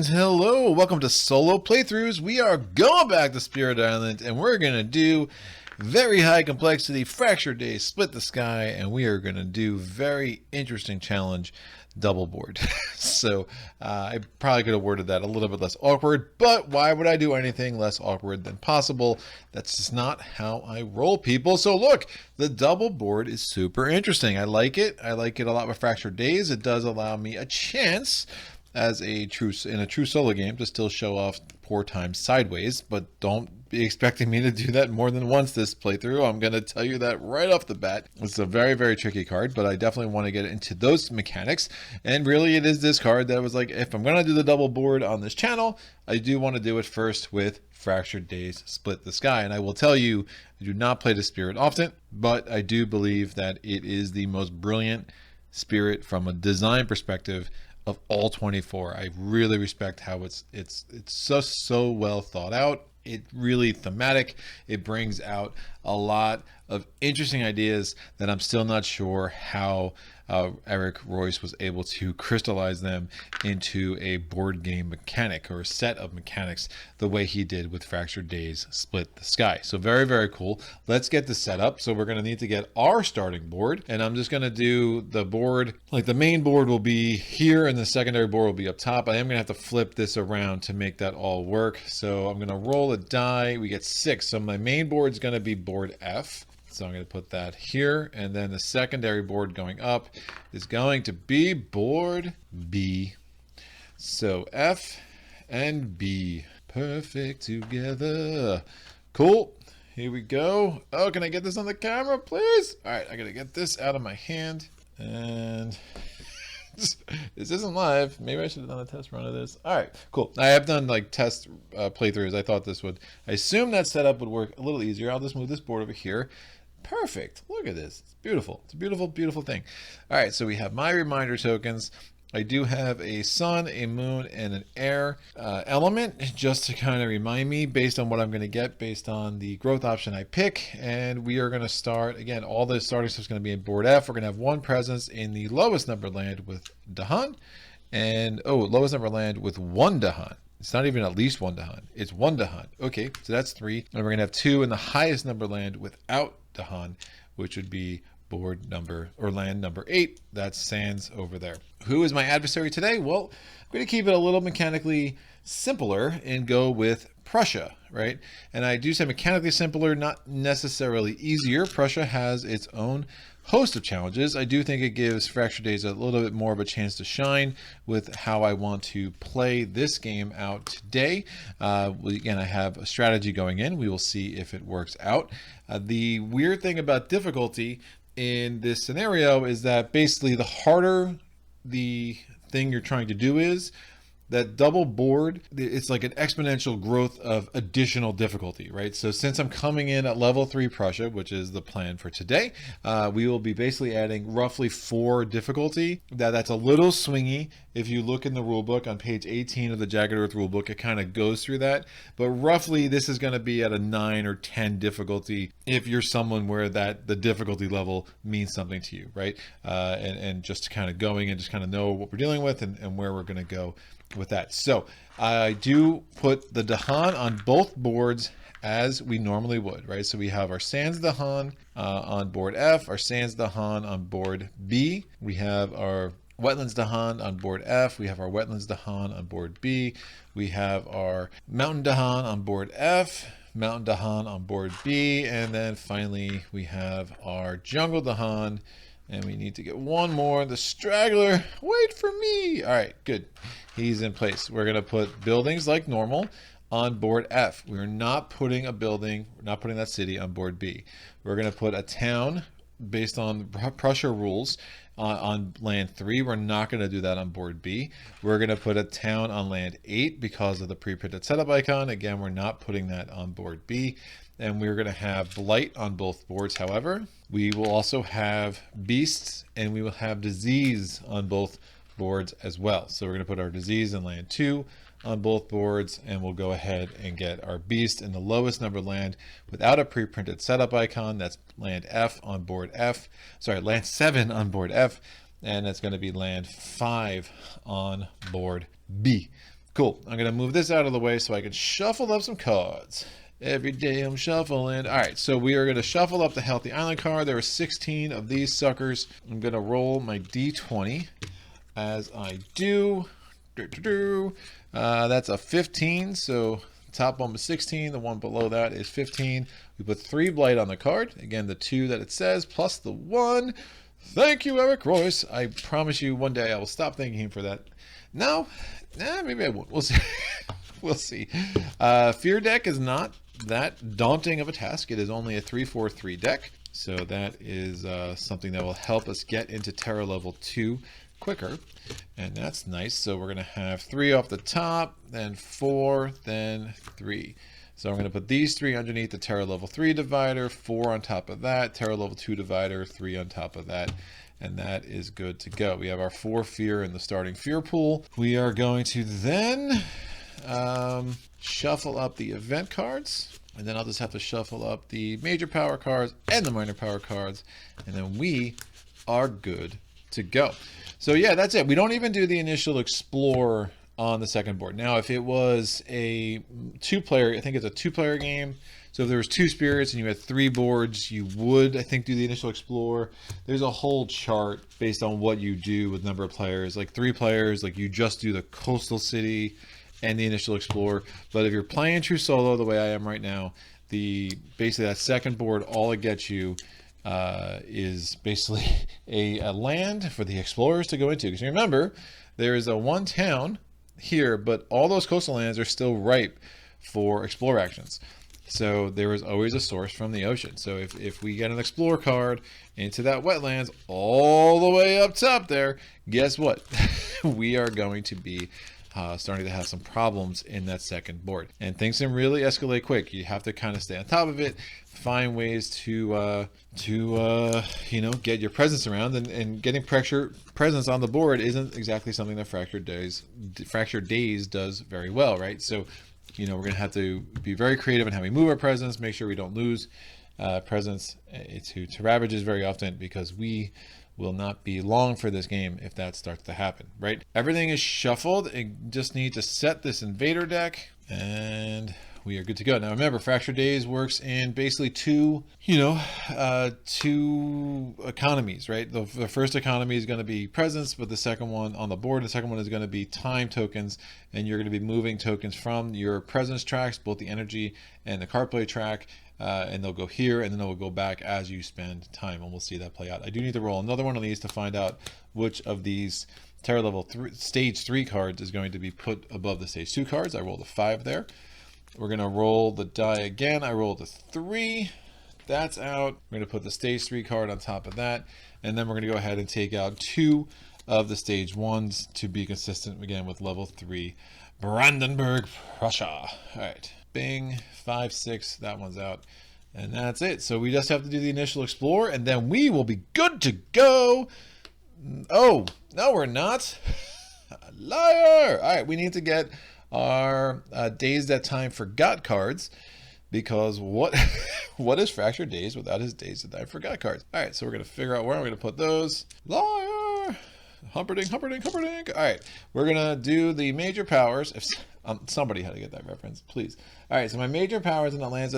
and hello, welcome to Solo Playthroughs. We are going back to Spirit Island and we're going to do very high complexity Fractured Days, Split the Sky, and we are going to do very interesting challenge, double board. So I probably could have worded that a little bit less awkward, but why would I do anything less awkward than possible? That's just not how I roll, people. So look, the double board is super interesting. I like it. I like it a lot with Fractured Days. It does allow me a chance as in a true solo game to still show off poor times sideways, but don't be expecting me to do that more than once this playthrough. I'm going to tell you that right off the bat. It's a very, very tricky card, but I definitely want to get into those mechanics. And really it is this card that was like, if I'm going to do the double board on this channel, I do want to do it first with Fractured Days, Split the Sky. And I will tell you, I do not play the Spirit often, but I do believe that it is the most brilliant Spirit from a design perspective of all 24. I really respect how it's so well thought out. It really thematic. It brings out a lot of interesting ideas that I'm still not sure how Eric Royce was able to crystallize them into a board game mechanic or a set of mechanics the way he did with Fractured Days, Split the Sky. So very, very cool. Let's get this set up. So we're going to need to get our starting board, and I'm just going to do the board, like the main board will be here and the secondary board will be up top. I am going to have to flip this around to make that all work. So I'm going to roll a die. We get 6. So my main board is going to be board F. So I'm going to put that here, and then the secondary board going up is going to be board B. So F and B, perfect together. Cool. Here we go. Oh, can I get this on the camera, please? All right, I got to get this out of my hand, and this isn't live. Maybe I should have done a test run of this. All right, cool. I have done like test playthroughs. I thought this would, I assume that setup would work a little easier. I'll just move this board over here. Perfect. Look at this. It's beautiful. It's a beautiful, beautiful thing. All right, so we have my reminder tokens. I do have a sun, a moon, and an air element just to kind of remind me based on what I'm going to get based on the growth option I pick. And we are going to start, again, all the starting stuff is going to be in board F. We're going to have one presence in the lowest number land with Dahan. And, lowest number land with 1 Dahan. It's not even at least 1 Dahan. It's 1 Dahan. Okay, so that's 3. And we're going to have 2 in the highest number land without Dahan, which would be board number or land number 8. That's Sands over there. Who is my adversary today? Well, I'm going to keep it a little mechanically simpler and go with Prussia, right? And I do say mechanically simpler, not necessarily easier. Prussia has its own host of challenges. I do think it gives Fractured Days a little bit more of a chance to shine with how I want to play this game out today. Again, I have a strategy going in. We will see if it works out. The weird thing about difficulty in this scenario is that basically the harder the thing you're trying to do is, that double board, it's like an exponential growth of additional difficulty, right? So since I'm coming in at level 3 Prussia, which is the plan for today, we will be basically adding roughly 4 difficulty. That's a little swingy. If you look in the rulebook on page 18 of the Jagged Earth rulebook, it kind of goes through that. But roughly this is going to be at a 9 or 10 difficulty if you're someone where that the difficulty level means something to you, right? And just kind of going and just kind of know what we're dealing with and where we're going to go with that. So I do put the Dahan on both boards as we normally would, right? So we have our Sands Dahan on board F, our Sands Dahan on board B. We have our Wetlands Dahan on board F. We have our Wetlands Dahan on board B. We have our Mountain Dahan on board F, Mountain Dahan on board B, and then finally we have our Jungle Dahan. And we need to get one more. The straggler, wait for me. All right, good. He's in place. We're going to put buildings like normal on board F. We're not putting a building, we're not putting that city on board B. We're going to put a town based on Prussia rules on land 3. We're not going to do that on board B. We're going to put a town on land 8 because of the pre-printed setup icon. Again, we're not putting that on board B. And we're going to have blight on both boards. However, we will also have beasts and we will have disease on both boards as well. So we're going to put our disease in land 2 on both boards, and we'll go ahead and get our beast in the lowest number land without a pre-printed setup icon. That's land F on board F. Sorry, land 7 on board F, and that's going to be land 5 on board B. Cool. I'm going to move this out of the way so I can shuffle up some cards. Every day I'm shuffling. All right, so we are going to shuffle up the Healthy Island card. There are 16 of these suckers. I'm going to roll my D20 as I do. That's a 15, so top one was 16. The one below that is 15. We put 3 blight on the card. Again, the 2 that it says, plus the 1. Thank you, Eric Royce. I promise you one day I will stop thanking him for that. No, maybe I won't. We'll see. We'll see. Fear deck is not that daunting of a task. It is only a 3/4/3 deck. So that is something that will help us get into Terror level 2 quicker. And that's nice. So we're going to have 3 off the top, then 4, then 3. So I'm going to put these 3 underneath the Terror level 3 divider, 4 on top of that, Terror level 2 divider, 3 on top of that. And that is good to go. We have our 4 fear in the starting fear pool. We are going to then shuffle up the event cards. And then I'll just have to shuffle up the major power cards and the minor power cards. And then we are good to go. So yeah, that's it. We don't even do the initial explore on the second board. Now, if it was a 2-player, I think it's a 2-player game. So if there was 2 spirits and you had 3 boards, you would, I think, do the initial explore. There's a whole chart based on what you do with number of players. Like 3 players, like you just do the coastal city and the initial explore. But if you're playing true solo the way I am right now, basically that second board, all it gets you is basically a land for the explorers to go into. Because remember, there is a 1 town here, but all those coastal lands are still ripe for explore actions. So there is always a source from the ocean. So if we get an explore card into that wetlands all the way up top there, guess what? We are going to be starting to have some problems in that second board. And things can really escalate quick. You have to kind of stay on top of it, find ways to get your presence around, and getting presence on the board isn't exactly something that Fractured Days does very well, right? So we're going to have to be very creative in how we move our presence, make sure we don't lose presence to ravages very often, because we will not be long for this game if that starts to happen, right? Everything is shuffled. I just need to set this invader deck, and we are good to go. Now remember, Fractured Days works in basically two economies, right? The first economy is going to be presence, but the second one on the board, the second one is going to be time tokens, and you're going to be moving tokens from your presence tracks, both the energy and the card play track, and they'll go here, and then they'll go back as you spend time, and we'll see that play out. I do need to roll another one of these to find out which of these Terror level stage 3 cards is going to be put above the stage 2 cards. I rolled a 5 there. We're going to roll the die again. I rolled a 3. That's out. We're going to put the stage 3 card on top of that. And then we're going to go ahead and take out 2 of the stage 1s to be consistent again with level 3 Brandenburg-Prussia. All right. Bing. 5, 6. That one's out. And that's it. So we just have to do the initial explore, and then we will be good to go. Oh, no, we're not. Liar. All right. We need to get our Days That Time Forgot cards, because what is Fractured Days without his Days That Time Forgot cards? All right, so we're going to figure out where I'm going to put those. Liar! Humperdinck. All right, we're going to do the major powers. If somebody had to get that reference, please. All right, so my major powers in the Days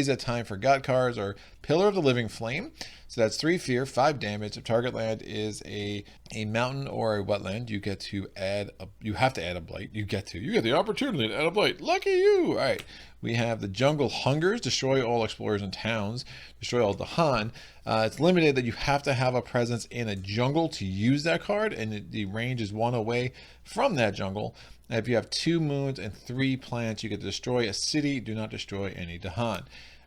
That Time Forgot cards are Pillar of the Living Flame. So that's 3 fear, 5 damage. If target land is a mountain or a wetland, you have to add a blight. You get the opportunity to add a blight. Lucky you. All right. We have the Jungle Hungers, destroy all explorers and towns, destroy all Dahan. It's limited that you have to have a presence in a jungle to use that card, and the range is 1 away from that jungle. And if you have 2 moons and 3 plants, you get to destroy a city. Do not destroy any Dahan.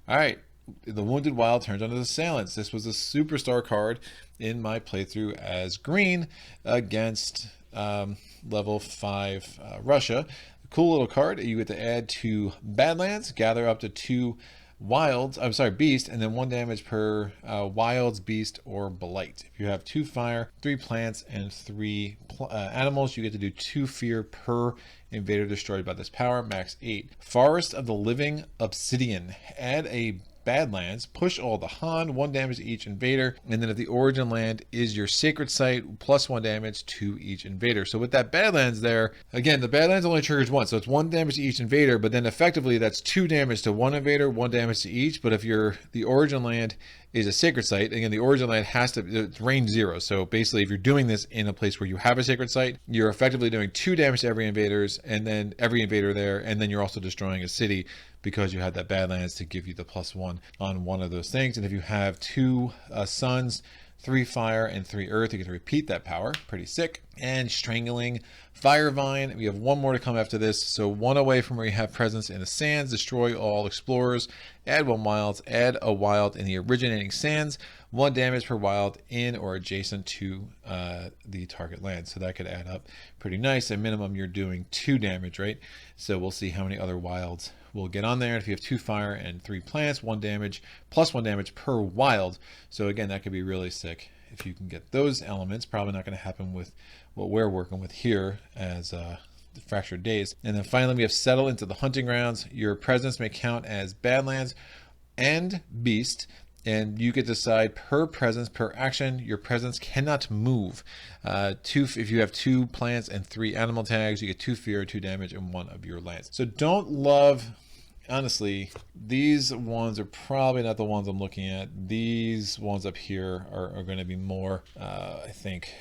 All right. The Wounded Wild turns on the Assailants. This was a superstar card in my playthrough as green against level 5 Russia. Cool little card. You get to add 2 Badlands, gather up to 2 beast, and then 1 damage per wilds, beast, or blight. If you have 2 fire, 3 plants, and 3 animals, you get to do 2 fear per invader destroyed by this power, max 8. Forest of the Living Obsidian. Add a Badlands, push all the Han, 1 damage to each invader. And then if the origin land is your sacred site, plus 1 damage to each invader. So with that Badlands there, again, the Badlands only triggers once. So it's 1 damage to each invader, but then effectively that's 2 damage to one invader, 1 damage to each. But if the origin land is a sacred site, again, the origin land has to, it's range 0. So basically, if you're doing this in a place where you have a sacred site, you're effectively doing 2 damage to every invaders, and then every invader there, and then you're also destroying a city because you had that Badlands to give you the +1 on one of those things. And if you have 2 suns, 3 fire, and 3 earth, you can repeat that power. Pretty sick. And Strangling Firevine. We have 1 more to come after this. So 1 away from where you have presence in the sands. Destroy all explorers. Add 1 wild. Add a wild in the originating sands. 1 damage per wild in or adjacent to the target land. So that could add up pretty nice. At minimum, you're doing 2 damage, right? So we'll see how many other wilds we'll get on there. If you have 2 fire and 3 plants, 1 damage plus 1 damage per wild. So again, that could be really sick if you can get those elements. Probably not going to happen with what we're working with here as the Fractured Days. And then finally, we have Settle into the Hunting Grounds. Your presence may count as Badlands and Beast, and you get to decide per presence, per action. Your presence cannot move. If you have 2 plants and 3 animal tags, you get 2 fear, 2 damage, and 1 of your lands. So don't love, honestly, these ones are probably not the ones I'm looking at. These ones up here are going to be more, I think,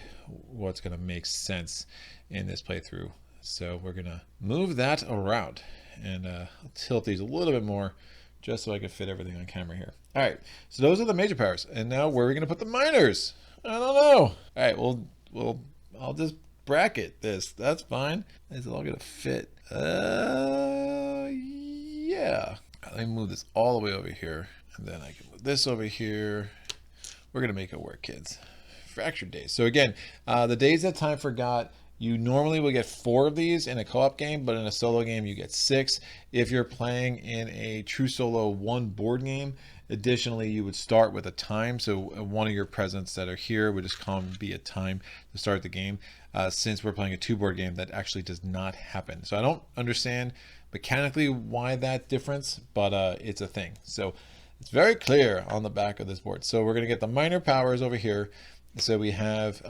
what's going to make sense in this playthrough. So we're going to move that around, and I'll tilt these a little bit more just so I can fit everything on camera here. All right, so those are the major powers. And now where are we going to put the minors? I don't know. All right, well, I'll just bracket this. That's fine. Is it all going to fit? Yeah. Let me move this all the way over here, and then I can move this over here. We're going to make it work, kids. Fractured Days. So again, the days that time forgot, you normally will get 4 of these in a co-op game, but in a solo game you get 6. If you're playing in a true solo 1 board game, additionally you would start with a time. So one of your presents that are here would just come be a time to start the game. Since we're playing a 2 board game, that actually does not happen. So I don't understand mechanically why that difference, but it's a thing. So it's very clear on the back of this board. So we're going to get the minor powers over here. So we have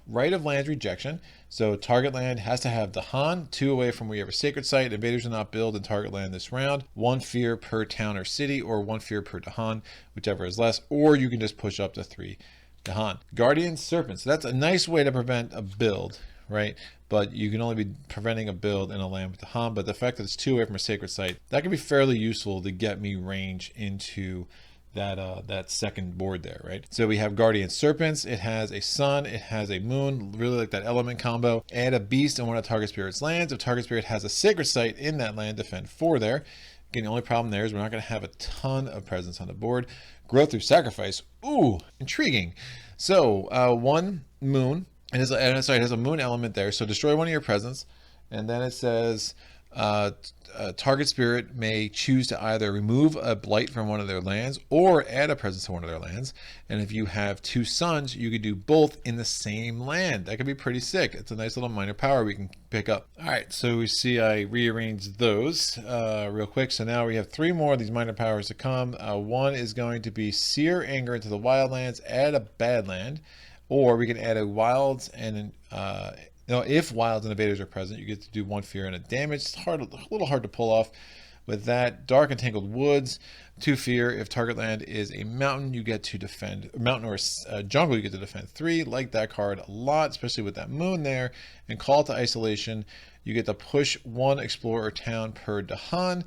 Right of Land Rejection. So target land has to have the Han, 2 away from where you have a sacred site. Invaders will not build in target land this round. 1 fear per town or city, or 1 fear per Dahan, whichever is less. Or you can just push up to 3 Dahan. Guardian Serpent. So that's a nice way to prevent a build, right? But you can only be preventing a build in a land with Dahan. But the fact that it's 2 away from a sacred site, that can be fairly useful to get me range into that second board there, right? So we have Guardian Serpents. It has a sun, it has a moon, really like that element combo. Add a beast in one of target spirit's lands. If target spirit has a sacred site in that land, defend 4 there. Again, the only problem there is we're not going to have a ton of presence on the board. Growth through sacrifice. Ooh, intriguing. So 1 moon, and it has a moon element there. So destroy 1 of your presence, and then it says target spirit may choose to either remove a blight from one of their lands or add a presence to one of their lands. And if you have 2 suns, you could do both in the same land. That could be pretty sick. It's a nice little minor power we can pick up. All right, so we see I rearranged those real quick. So now we have 3 more of these minor powers to come. 1 is going to be Sear Anger into the Wildlands, add a Badland, or we can add a Wilds and if wilds and invaders are present, you get to do 1 fear and a damage. It's a little hard to pull off with that. Dark and Tangled Woods, 2 fear. If target land is a mountain, you get to defend mountain, or jungle, you get to defend 3. Like that card a lot, especially with that moon there. And Call to Isolation, you get to push 1 explorer or town per Dahan,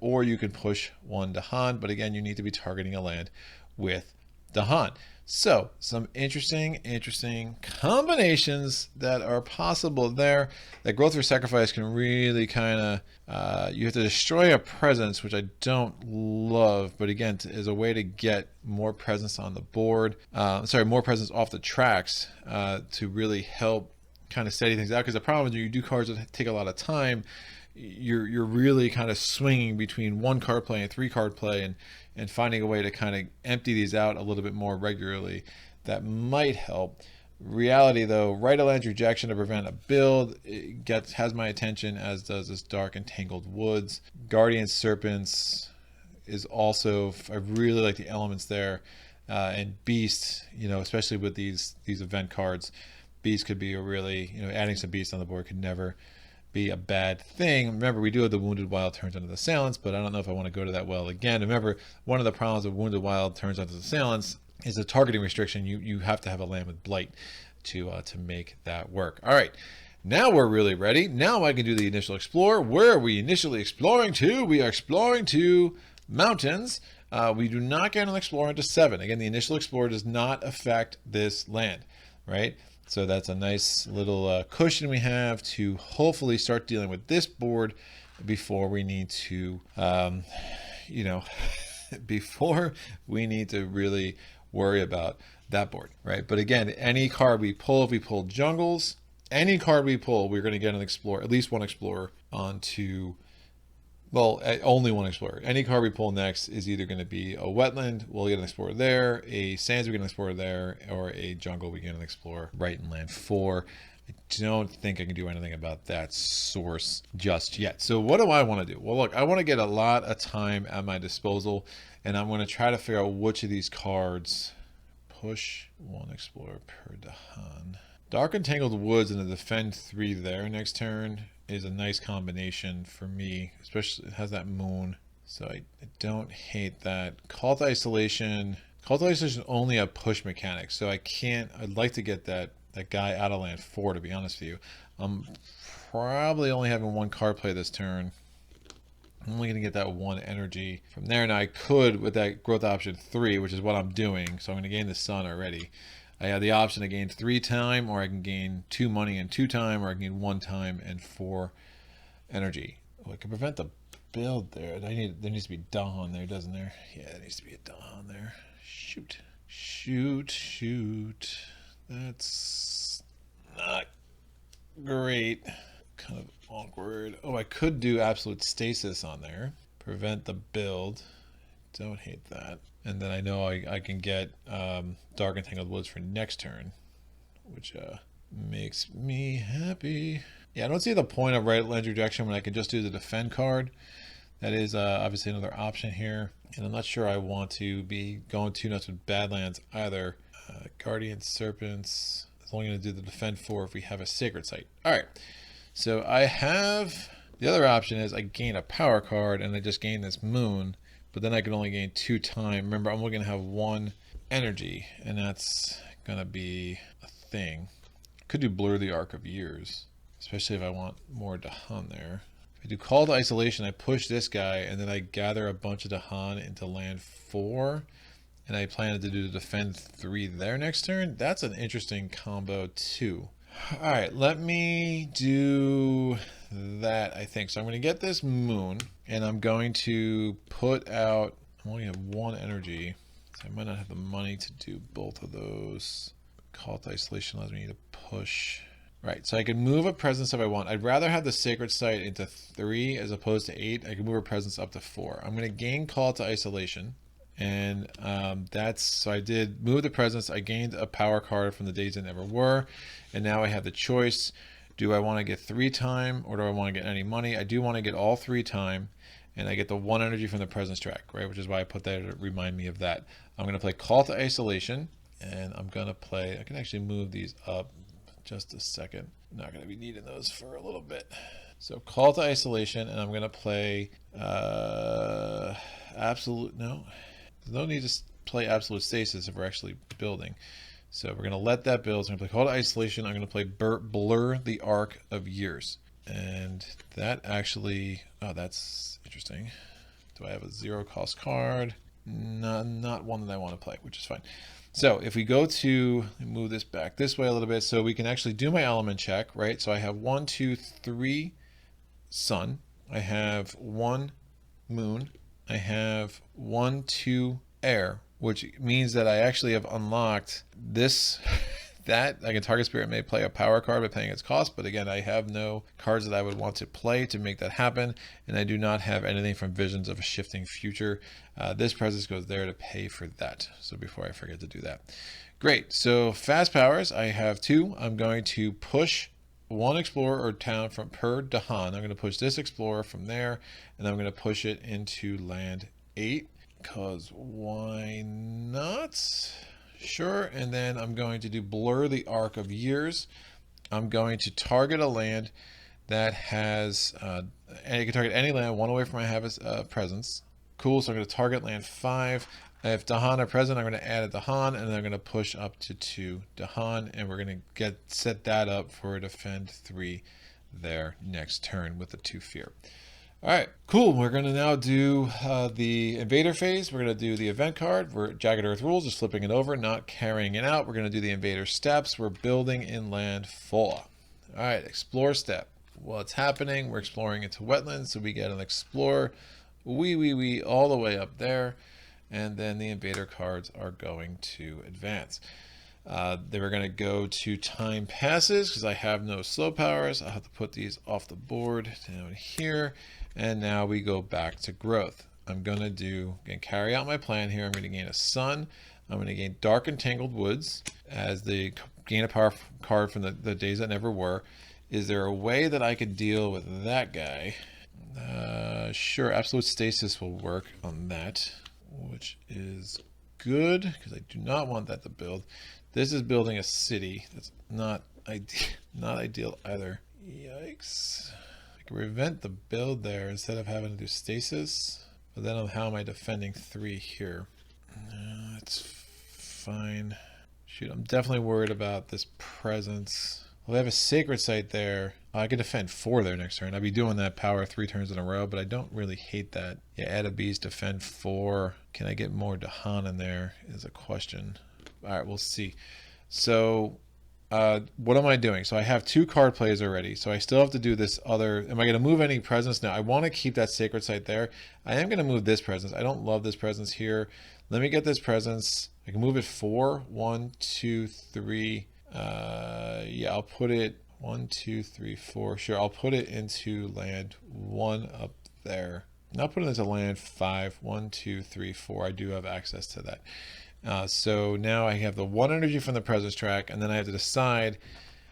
or you can push 1 Dahan. But again, you need to be targeting a land with Dahan. So some interesting combinations that are possible there. That growth or sacrifice can really kind of, you have to destroy a presence, which I don't love, but again, is a way to get more presence on the board. More presence off the tracks to really help kind of steady things out. Because the problem is when you do cards that take a lot of time, you're really kind of swinging between 1 card play and 3 card play, and finding a way to kind of empty these out a little bit more regularly. That might help. Reality though, Right of Land Rejection to prevent a build has my attention, as does this Dark and Tangled Woods. Guardian Serpents, is also, I really like the elements there. And beast, you know, especially with these event cards, beast could be a really, you know, adding some beast on the board could never be a bad thing. Remember, we do have the Wounded Wild turns onto the Assailants, but I don't know if I want to go to that well again. Remember, one of the problems of Wounded Wild turns onto the Assailants is a targeting restriction. You have to have a land with Blight to make that work. All right, now we're really ready. Now I can do the initial explore. Where are we initially exploring to? We are exploring to mountains. We do not get an explorer into 7. Again, the initial explorer does not affect this land, right? So that's a nice little cushion we have to hopefully start dealing with this board before we need to, you know, before we need to really worry about that board, right? But again, any card we pull, if we pull jungles, any card we pull, we're going to get an explorer, at least one explorer onto. Well, only one explorer. Any card we pull next is either going to be a wetland, we'll get an explorer there, a sands, we get an explorer there, or a jungle, we get an explorer right in land 4. I don't think I can do anything about that source just yet. So what do I want to do? Well, look, I want to get a lot of time at my disposal, and I'm going to try to figure out which of these cards push one explorer per Dahan. Dark and Tangled Woods and the Defend 3 there next turn is a nice combination for me, especially it has that moon, so I don't hate that. Call to Isolation. Call to Isolation only a push mechanic, so I'd like to get that guy out of land 4, to be honest with you. I'm probably only having one card play this turn. I'm only going to get that 1 energy from there. Now I could, with that growth option 3, which is what I'm doing, so I'm going to gain the sun already. I have the option to gain 3 time, or I can gain 2 money and 2 time, or I can gain 1 time and 4 energy. Oh, I can prevent the build there. There needs to be Dawn there, doesn't there? Yeah, there needs to be a Dawn there. Shoot. That's not great. Kind of awkward. Oh, I could do Absolute Stasis on there. Prevent the build. Don't hate that. And then I know I can get Dark and Tangled Woods for next turn, which makes me happy. Yeah, I don't see the point of Right Land Rejection when I can just do the Defend card. That is obviously another option here. And I'm not sure I want to be going too nuts with Badlands either. Guardian Serpents. It's only going to do the Defend 4 if we have a Sacred Site. All right. So I have... The other option is I gain a power card and I just gain this moon. But then I can only gain 2 time. Remember, I'm only going to have 1 energy, and that's going to be a thing. Could do Blur the Arc of Years, especially if I want more Dahan there. If I do Call to Isolation, I push this guy, and then I gather a bunch of Dahan into land 4, and I plan to do the Defend 3 there next turn. That's an interesting combo, too. All right, let me do that, I think. So I'm going to get this moon, and I'm going to put out, I'm only going to have 1 energy, so I might not have the money to do both of those. Call to Isolation allows me to push. Right, so I can move a presence if I want. I'd rather have the Sacred Site into 3 as opposed to 8. I can move a presence up to 4. I'm going to gain Call to Isolation. And so I did move the presence. I gained a power card from the Days That Never Were, and now I have the choice: do I want to get 3 time, or do I want to get any money? I do want to get all 3 time, and I get the 1 energy from the presence track, right? Which is why I put that to remind me of that. I'm going to play Call to Isolation, and I'm going to play. I can actually move these up just a second. I'm not going to be needing those for a little bit. So Call to Isolation, and I'm going to play Absolute. No. There's no need to play Absolute Stasis if we're actually building. So we're going to let that build. So I'm going to play Call to Isolation. I'm going to play Blur the Arc of Years. And that actually... Oh, that's interesting. Do I have a 0 cost card? Not one that I want to play, which is fine. So if we go to... move this back this way a little bit so we can actually do my element check, right? So I have 1, 2, 3 sun. I have 1 moon. I have 1, 2 air, which means that I actually have unlocked this, that I can target spirit may play a power card by paying its cost, but again, I have no cards that I would want to play to make that happen, and I do not have anything from Visions of a Shifting Future. This presence goes there to pay for that, so before I forget to do that. Great, so fast powers, I have 2. I'm going to push 1 explorer or town from per Dahan. I'm going to push this explorer from there, and I'm going to push it into land 8, because why not? Sure. And then I'm going to do blur the arc of years. I'm going to target a land that has, and you can target any land one away from my Havis presence. Cool, so I'm going to target land 5. If Dahan are present, I'm going to add a Dahan, and then I'm going to push up to 2 Dahan, and we're going to set that up for a defend 3 there next turn with the 2 fear. All right, cool. We're going to now do the invader phase. We're going to do the event card. We're Jagged Earth Rules, just flipping it over, not carrying it out. We're going to do the invader steps. We're building inland 4. All right, explore step. What's happening? We're exploring into wetlands, so we get an explore all the way up there, and then the invader cards are going to advance. They were going to go to time passes because I have no slow powers. I'll have to put these off the board down here, and now we go back to growth. I'm going to carry out my plan here. I'm going to gain a sun. I'm going to gain dark and tangled woods as the gain a power card from the days that never were. Is there a way that I could deal with that guy? Sure, absolute stasis will work on that, which is good because I do not want that to build. This is building a city. That's not ideal either. Yikes. I can prevent the build there instead of having to do stasis. But then how am I defending 3 here? That's fine. Shoot, I'm definitely worried about this presence. Well, I have a sacred site there. I could defend 4 there next turn. I'd be doing that power 3 turns in a row, but I don't really hate that. Yeah, add a beast, defend 4. Can I get more Dahan in there is a question. All right, we'll see. So what am I doing? So I have 2 card plays already. So I still have to do this other. Am I going to move any presence now? I want to keep that sacred site there. I am going to move this presence. I don't love this presence here. Let me get this presence. I can move it 4. 1, 2, 3. Yeah, I'll put it 1, 2, 3, 4. Sure, I'll put it into land 1 up there. Now put it into land 5. 1, 2, 3, 4. I do have access to that. So now I have the 1 energy from the presence track, and then I have to decide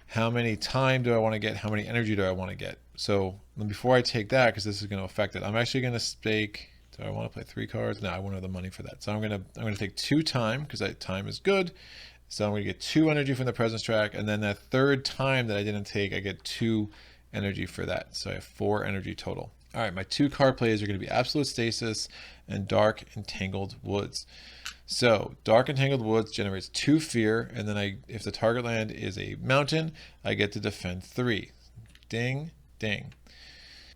how many time do I want to get, how many energy do I want to get. So before I take that, because this is going to affect it, I'm actually going to stake. Do I want to play 3 cards? No, I won't have the money for that. So I'm going to take 2 time because that time is good. So I'm going to get 2 energy from the presence track, and then that 3rd time that I didn't take, I get 2 energy for that. So I have 4 energy total. All right, my 2 card plays are going to be Absolute Stasis and Dark and Tangled Woods. So Dark and Tangled Woods generates 2 fear, and then if the target land is a mountain, I get to defend 3. Ding, ding.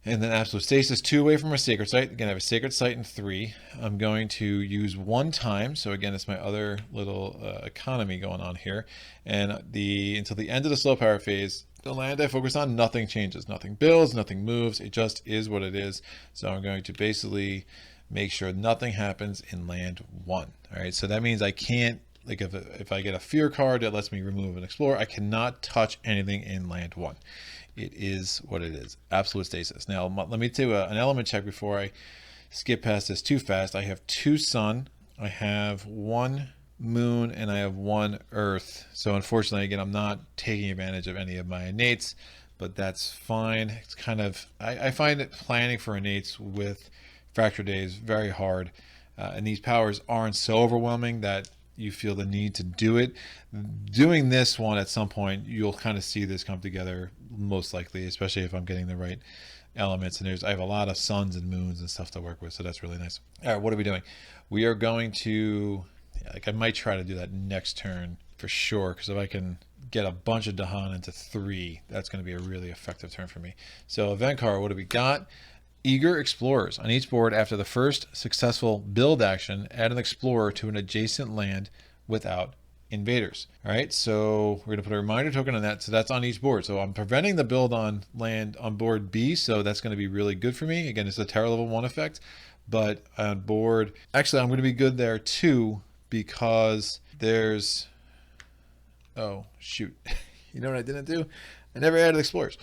And then Absolute Stasis 2 away from a sacred site. Again, I have a sacred site in 3. I'm going to use 1 time. So again, it's my other little economy going on here. And until the end of the slow power phase, the land I focus on, nothing changes. Nothing builds, nothing moves. It just is what it is. So I'm going to basically make sure nothing happens in land 1. All right, so that means I can't, like if I get a fear card that lets me remove an explorer, I cannot touch anything in land 1. It is what it is. Absolute stasis. Now, let me do an element check before I skip past this too fast. I have 2 sun, I have 1 moon, and I have 1 earth. So unfortunately, again, I'm not taking advantage of any of my innates, but that's fine. It's kind of, I find it planning for innates with Fracture Days very hard. And these powers aren't so overwhelming that you feel the need to do it. Doing this one at some point, you'll kind of see this come together most likely, especially if I'm getting the right elements. And I have a lot of suns and moons and stuff to work with, so that's really nice. All right, what are we doing? We are going to, I might try to do that next turn for sure, because if I can get a bunch of Dahan into 3, that's going to be a really effective turn for me. So event card, what do we got? Eager Explorers. On each board, after the first successful build action, add an explorer to an adjacent land without invaders. All right, so we're going to put a reminder token on that. So that's on each board. So I'm preventing the build on land on board B, so that's going to be really good for me. Again, it's a Terror level 1 effect, but on board, actually, I'm going to be good there too, because there's, oh, shoot. You know what I didn't do? I never added explorers.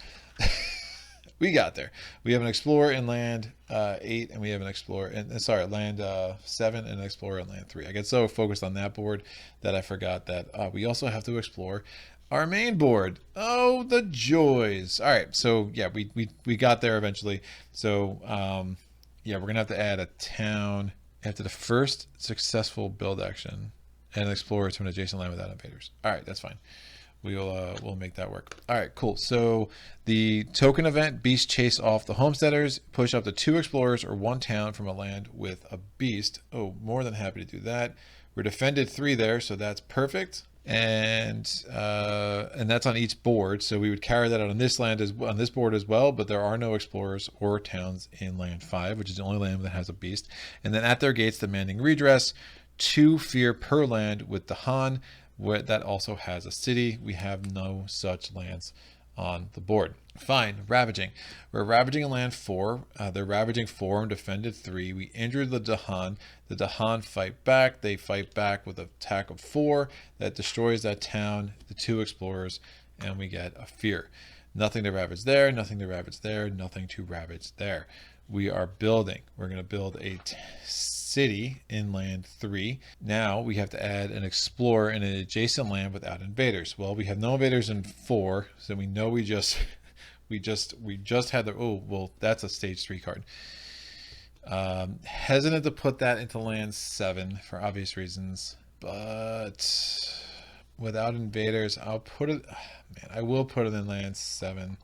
We got there. We have an explorer in land 8, and we have an explorer in land 7 and an explorer in land 3. I get so focused on that board that I forgot that we also have to explore our main board. Oh, the joys. All right, so yeah, we got there eventually. So yeah, we're gonna have to add a town After the first successful build action, and an explorer to an adjacent land without invaders. All right, that's fine. We'll make that work. All right, cool. So the token event, beast chase off the homesteaders, push up to 2 explorers or 1 town from a land with a beast. Oh, more than happy to do that. We're defended 3 there, so that's perfect. And that's on each board. So we would carry that out on this land on this board as well. But there are no explorers or towns in land 5, which is the only land that has a beast. And then at their gates, demanding redress, 2 fear per land with the Han. Where that also has a city. We have no such lands on the board. Fine, ravaging. We're ravaging in land 4. They're ravaging 4 and defended 3. We injured the Dahan. The Dahan fight back. They fight back with an attack of 4 that destroys that town, the 2 explorers, and we get a fear. Nothing to ravage there, nothing to ravage there, nothing to ravage there. We are building. We're going to build a city in land 3. Now we have to add an explorer in an adjacent land without invaders. Well, we have no invaders in 4, so we know we just had the, oh, well, that's a stage 3 card. Hesitant to put that into land 7 for obvious reasons, but without invaders, I'll put it, man, I will put it in land 7.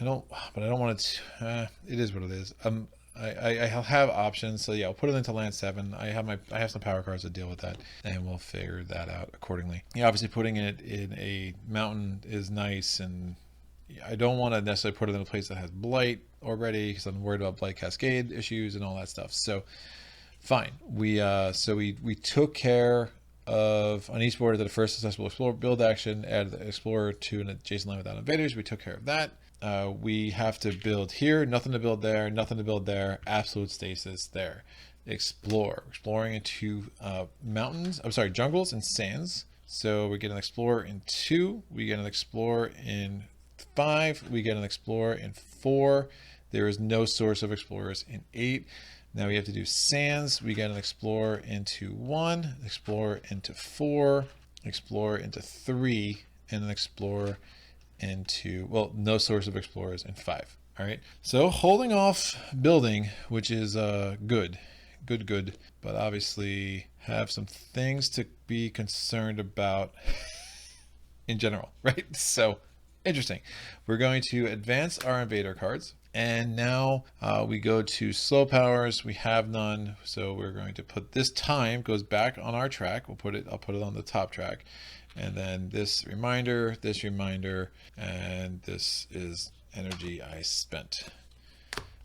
I don't want it to, it is what it is. I'll have options, so yeah, I'll put it into land 7. I have some power cards to deal with that, and we'll figure that out accordingly. Yeah, obviously putting it in a mountain is nice, and I don't want to necessarily put it in a place that has blight already because I'm worried about blight cascade issues and all that stuff. So fine, we took care of on each board that the first successful explorer build action added the explorer to an adjacent land without invaders. We took care of that. We have to build here, nothing to build there, nothing to build there, absolute stasis there. Exploring into mountains, I'm sorry, jungles and sands. So we get an explorer in 2, we get an explorer in 5, we get an explorer in 4. There is no source of explorers in 8. Now we have to do sands. We get an explorer into 1, explorer into 4, explorer into 3, and an explorer into, well, no source of explorers in 5. All right, so holding off building, which is good, but obviously have some things to be concerned about in general, right? So interesting. We're going to advance our invader cards, and now we go to slow powers. We have none, so we're going to put this time goes back on our track. I'll put it on the top track. And then this reminder, and this is energy I spent.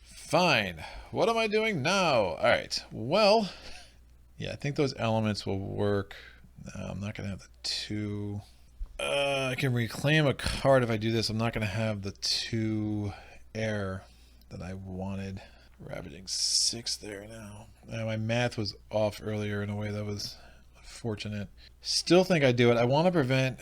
Fine. What am I doing now? All right. Well, yeah, I think those elements will work. No, I'm not going to have the 2. I can reclaim a card if I do this. I'm not going to have the 2 air that I wanted. Ravaging 6 there now. My math was off earlier in a way that was fortunate. Still think I do it. I want to prevent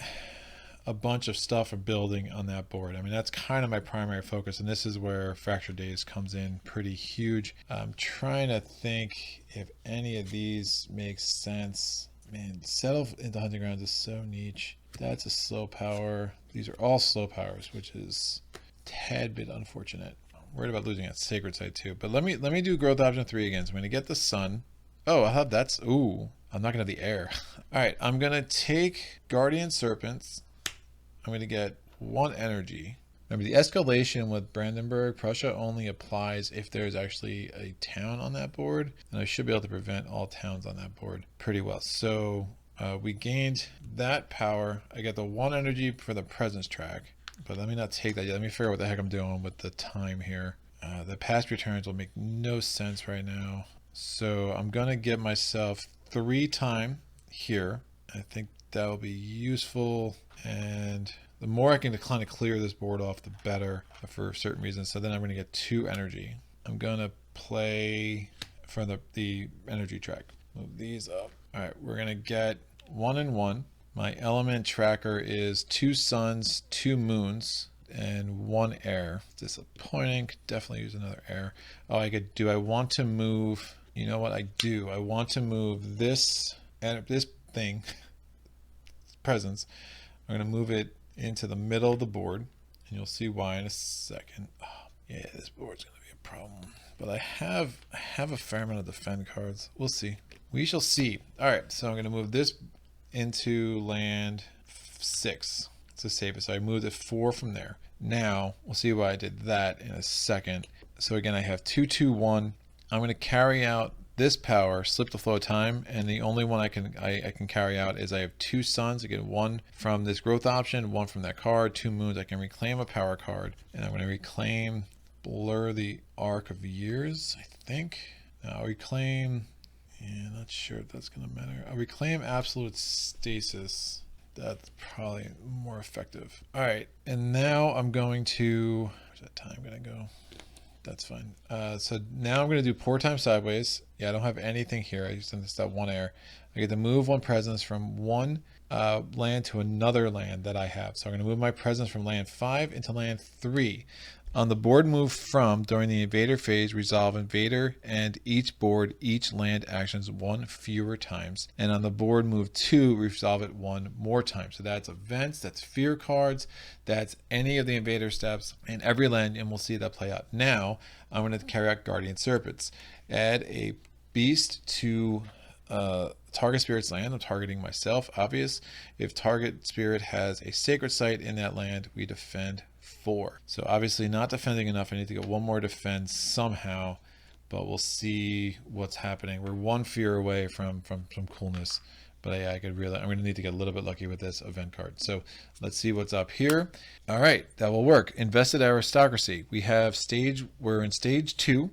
a bunch of stuff from building on that board. I mean, that's kind of my primary focus, and this is where Fracture Days comes in pretty huge. I'm trying to think if any of these make sense. Man, Settle into Hunting Grounds is so niche. That's a slow power. These are all slow powers, which is a tad bit unfortunate. I'm worried about losing that Sacred Site too. But let me do growth option 3 again. So I'm going to get the sun. Oh, I'll have that's, ooh. I'm not going to have the air. All right, I'm going to take Guardian Serpents. I'm going to get 1 energy. Remember, the escalation with Brandenburg-Prussia only applies if there's actually a town on that board. And I should be able to prevent all towns on that board pretty well. So we gained that power. I get the 1 energy for the presence track. But let me not take that yet. Let me figure out what the heck I'm doing with the time here. The past returns will make no sense right now. So I'm going to give myself 3 time here. I think that will be useful, and the more I can kind of clear this board off, the better for certain reasons. So then I'm going to get 2 energy. I'm going to play for the energy track. Move these up. All right, we're going to get 1 and 1. My element tracker is 2 suns, 2 moons, and 1 air. Disappointing. Could definitely use another air. Oh, I want to move. You know what I do? I want to move this and this thing, presence. I'm going to move it into the middle of the board, and you'll see why in a second. Oh, yeah, this board's going to be a problem. But I have a fair amount of defend cards. We'll see. We shall see. All right, so I'm going to move this into land 6 to save it. So I moved it 4 from there. Now we'll see why I did that in a second. So again, I have 2, 2, 1. I'm going to carry out this power, slip the flow of time, and the only one I can carry out is I have 2 suns. I get 1 from this growth option, 1 from that card, 2 moons. I can reclaim a power card, and I'm going to reclaim Blur the Arc of Years, I think. Now I'll reclaim, yeah, not sure if that's going to matter. I'll reclaim Absolute Stasis. That's probably more effective. All right, and now I'm going to, where's that time going to go? That's fine. So now I'm going to do Pour Time Sideways. Yeah, I don't have anything here. I just missed that 1 air. I get to move 1 presence from 1 land to another land that I have. So I'm going to move my presence from land 5 into land 3. On the board move from, during the invader phase, resolve invader and each board, each land actions 1 fewer times. And on the board move 2, resolve it 1 more time. So that's events, that's fear cards, that's any of the invader steps, and every land, and we'll see that play out. Now, I'm going to carry out Guardian Serpents. Add a beast to target spirit's land. I'm targeting myself, obvious. If target spirit has a sacred site in that land, we defend 4. So obviously not defending enough. I need to get 1 more defense somehow, but we'll see what's happening. We're 1 fear away from some coolness, but yeah, I'm going to need to get a little bit lucky with this event card. So let's see what's up here. All right, that will work. Invested Aristocracy. We're in stage 2.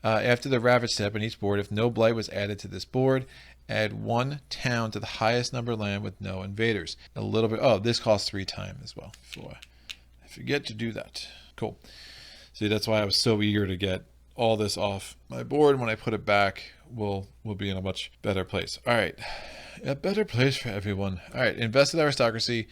After the Ravage step on each board, if no blight was added to this board, add 1 town to the highest number of land with no invaders. A little bit. Oh, this costs 3 time as well. So I forget to do that. Cool. See, that's why I was so eager to get all this off my board. When I put it back, we'll be in a much better place. All right, a better place for everyone. All right, Invested Aristocracy.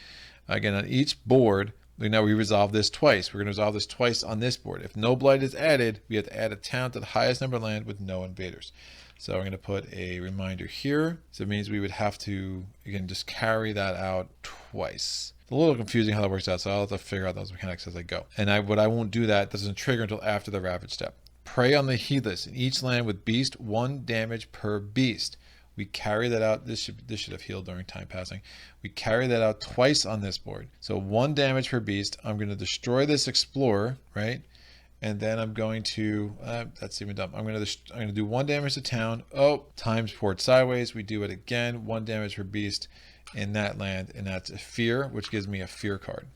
Again, on each board, we resolve this twice. We're going to resolve this twice on this board. If no blight is added, we have to add a town to the highest number of land with no invaders. So I'm going to put a reminder here. So it means we would have to, again, just carry that out twice. It's a little confusing how that works out, so I'll have to figure out those mechanics as I go. And I won't do that. Doesn't trigger until after the Ravage step. Prey on the Heedless. In each land with beast, 1 damage per beast. We carry that out. This should have healed during time passing. We carry that out twice on this board. So 1 damage per beast. I'm going to destroy this Explorer, right? And then I'm going to, that's even dumb. I'm going to do 1 damage to town. Oh, times port sideways. We do it again. 1 damage per beast in that land. And that's a fear, which gives me a fear card.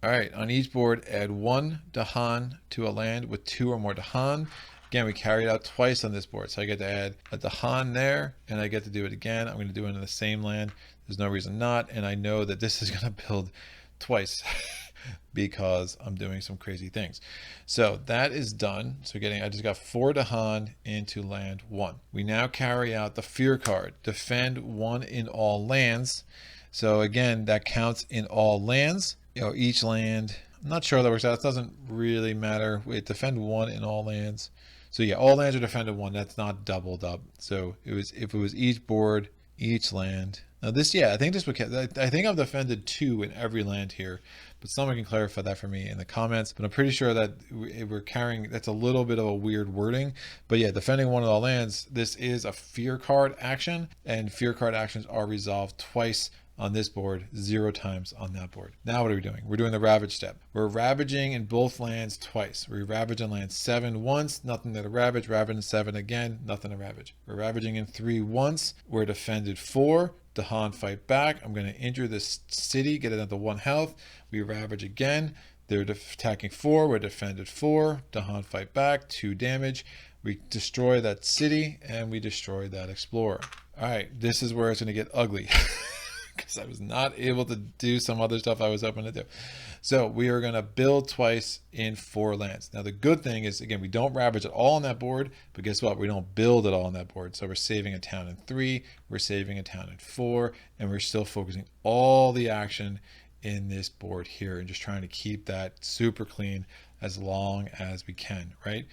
All right, on each board, add 1 Dahan to a land with 2 or more Dahan. Again, we carry it out twice on this board. So I get to add a Dahan there, and I get to do it again. I'm going to do it in the same land. There's no reason not. And I know that this is going to build twice because I'm doing some crazy things. So that is done. So I just got 4 Dahan into land 1. We now carry out the fear card. Defend 1 in all lands. So again, that counts in all lands. Each land, I'm not sure how that works out. It doesn't really matter. Wait, defend 1 in all lands. So yeah, all lands are defended 1. That's not doubled up. So if it was each board, each land. Now this, yeah, I think I've defended 2 in every land here, but someone can clarify that for me in the comments. But I'm pretty sure that we're carrying, that's a little bit of a weird wording. But yeah, defending 1 of all lands, this is a fear card action, and fear card actions are resolved twice on this board, 0 times on that board. Now what are we doing? We're doing the Ravage step. We're ravaging in both lands twice. We ravage in land 7 once, nothing to ravage. Ravage in 7 again, nothing to ravage. We're ravaging in 3 once. We're defended 4. Dahan fight back. I'm going to injure this city, get it down to 1 health. We ravage again. They're attacking 4. We're defended 4. Dahan fight back, 2 damage. We destroy that city, and we destroy that explorer. All right, this is where it's going to get ugly. Because I was not able to do some other stuff I was hoping to do. So we are going to build twice in 4 lands. Now the good thing is, again, we don't ravage at all on that board, but guess what? We don't build at all on that board. So we're saving a town in 3, we're saving a town in 4, and we're still focusing all the action in this board here and just trying to keep that super clean as long as we can, right?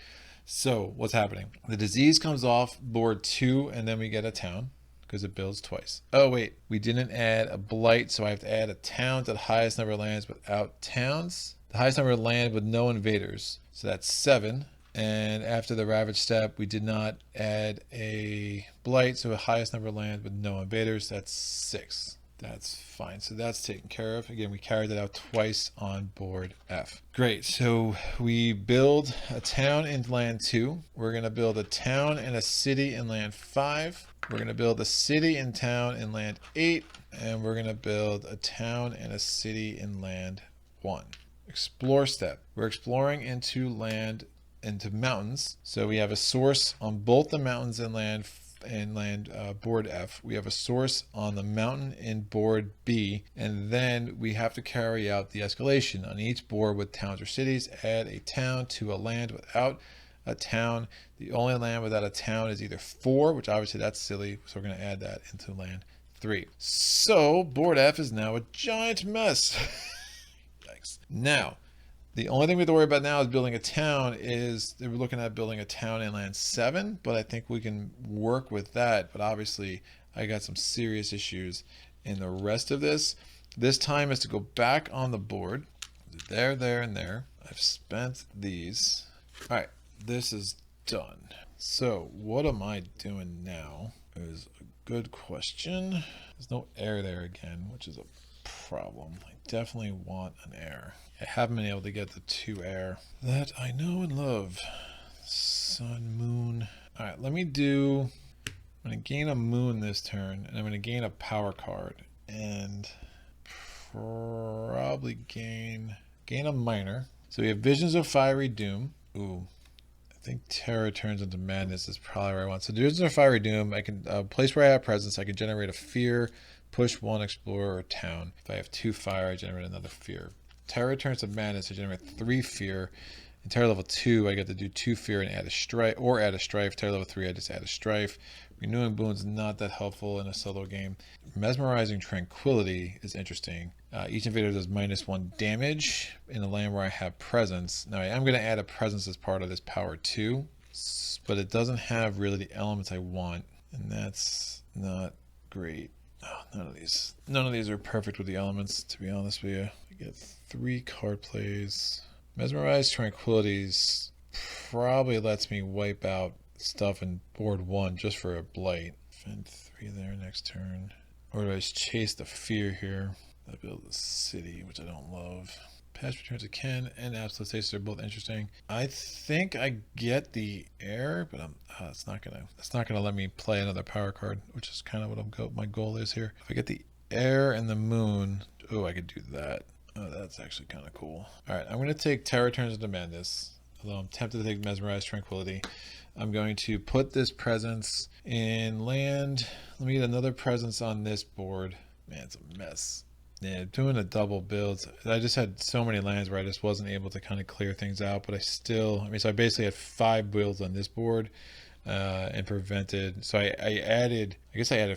So what's happening? The disease comes off board 2, and then we get a town, because it builds twice. Oh wait, we didn't add a blight, so I have to add a town to the highest number of lands without towns. The highest number of land with no invaders. So that's 7. And after the ravage step, we did not add a blight, so the highest number of land with no invaders. That's 6. That's fine. So that's taken care of. Again, we carried it out twice on board F. Great. So we build a town in land 2. We're going to build a town and a city in land 5. We're going to build a city and town in land 8. And we're going to build a town and a city in land 1. Explore step. We're exploring into mountains. So we have a source on both the mountains and land board F. We have a source on the mountain in board B, and then we have to carry out the escalation on each board with towns or cities. Add a town to a land without a town. The only land without a town is either 4, which obviously that's silly, so we're going to add that into land 3. So board F is now a giant mess. Yikes. Now, the only thing we have to worry about now is building a town. We're looking at building a town in land 7, but I think we can work with that. But obviously, I got some serious issues in the rest of this. This time is to go back on the board. There, and there. I've spent these. All right, this is done. So what am I doing now is a good question. There's no air there again, which is a problem. I definitely want an air. I haven't been able to get the 2 air that I know and love. Sun, moon. All right, I'm going to gain a moon this turn, and I'm going to gain a power card, and probably gain a minor. So we have Visions of Fiery Doom. Ooh, I think Terror Turns into Madness is probably where I want. So Visions of Fiery Doom, I can place where I have presence. I can generate a fear, push 1 explorer or town. If I have 2 fire, I generate another fear. Terror Turns to Madness, I generate 3 fear. In Terror level 2, I get to do 2 fear and add a strife. Terror level 3, I just add a strife. Renewing Boon's not that helpful in a solo game. Mesmerizing Tranquility is interesting. Each invader does -1 damage in a land where I have presence. Now I am going to add a presence as part of this power too, but it doesn't have really the elements I want, and that's not great. Oh, none of these are perfect with the elements, to be honest with you. I get 3 card plays. Mesmerized Tranquilities probably lets me wipe out stuff in board 1 just for a blight. Fend 3 there next turn. Or do I just chase the fear here? I build the city, which I don't love. Past Returns of Ken and Absolute Stasis are both interesting. I think I get the air, but it's not gonna let me play another power card, which is kind of what my goal is here. If I get the air and the moon, oh, I could do that. Oh, that's actually kind of cool. All right, I'm going to take Terror Turns into Madness, although I'm tempted to take Mesmerized Tranquility. I'm going to put this presence in land. Let me get another presence on this board. Man, it's a mess. Yeah, doing a double build. I just had so many lands where I just wasn't able to kind of clear things out, but so I basically had 5 builds on this board and prevented. So I added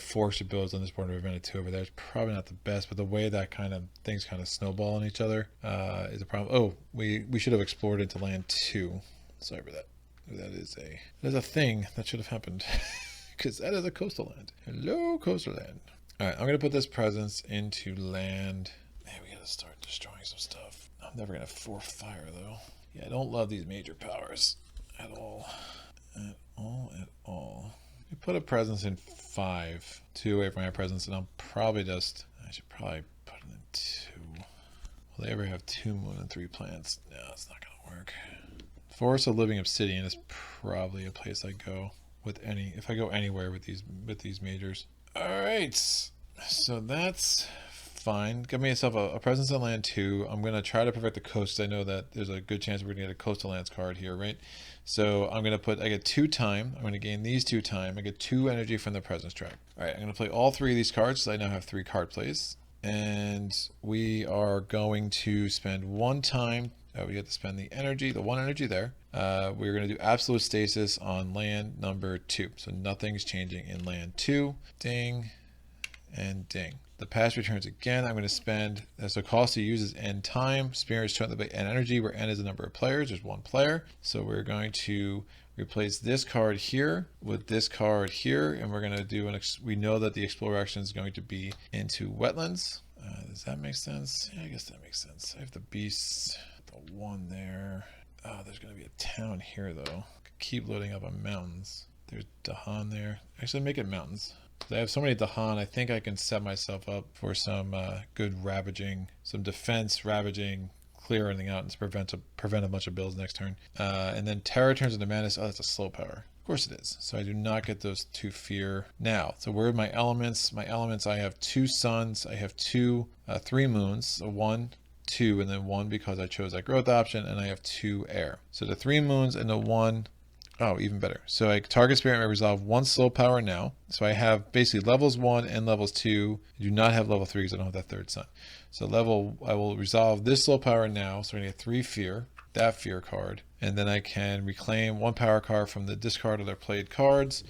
4 extra builds on this board and prevented 2 over there. It's probably not the best, but the way that things kind of snowball on each other is a problem. Oh, we should have explored into land 2. Sorry for that. That is a thing that should have happened because that is a coastal land. Hello, coastal land. All right, I'm going to put this presence into land. Man, we got to start destroying some stuff. I'm never going to 4 fire, though. Yeah, I don't love these major powers at all. At all. We put a presence in 5. 2 away from my presence, and I should probably put it in 2. Will they ever have 2 moon and 3 plants? No, it's not going to work. Forest of Living Obsidian is probably a place I go if I go anywhere with these majors. All right, so that's fine. Give myself a presence in land 2. I'm going to try to perfect the coast. I know that there's a good chance we're going to get a coastal lands card here, right? So I get 2 time. I'm going to gain these 2 time. I get 2 energy from the presence track. All right, I'm going to play all 3 of these cards, so I now have 3 card plays. And we are going to spend 1 time. We get to spend the 1 energy there. We're going to do Absolute Stasis on land number 2. So nothing's changing in land 2. Ding and ding. The past returns again. I'm going to spend, so cost to use is N time. Spirits turn by N energy, where N is the number of players. There's 1 player. So we're going to replace this card here with this card here. And we're going to do we know that the Explorer action is going to be into wetlands. Does that make sense? Yeah, I guess that makes sense. I have the beasts, the 1 there. Oh, there's going to be a town here, though. Keep loading up on mountains. There's Dahan there. Actually, make it mountains. I have so many Dahan, I think I can set myself up for some good ravaging, some defense, ravaging, clear everything out, and to prevent a bunch of builds next turn. And then Terror turns into Madness. Oh, that's a slow power. Of course it is. So I do not get those 2 fear. Now, so where are my elements? My elements, I have 2 suns. I have 3 moons. So 1, 2, and then 1 because I chose that growth option, and I have 2 air. So the 3 moons and the 1. Oh, even better. So I target spirit may resolve 1 slow power now. So I have basically levels 1 and levels 2. I do not have level 3 because I don't have that 3rd sun. So I will resolve this slow power now. So I'm going to get 3 fear, that fear card. And then I can reclaim 1 power card from the discard of their played cards.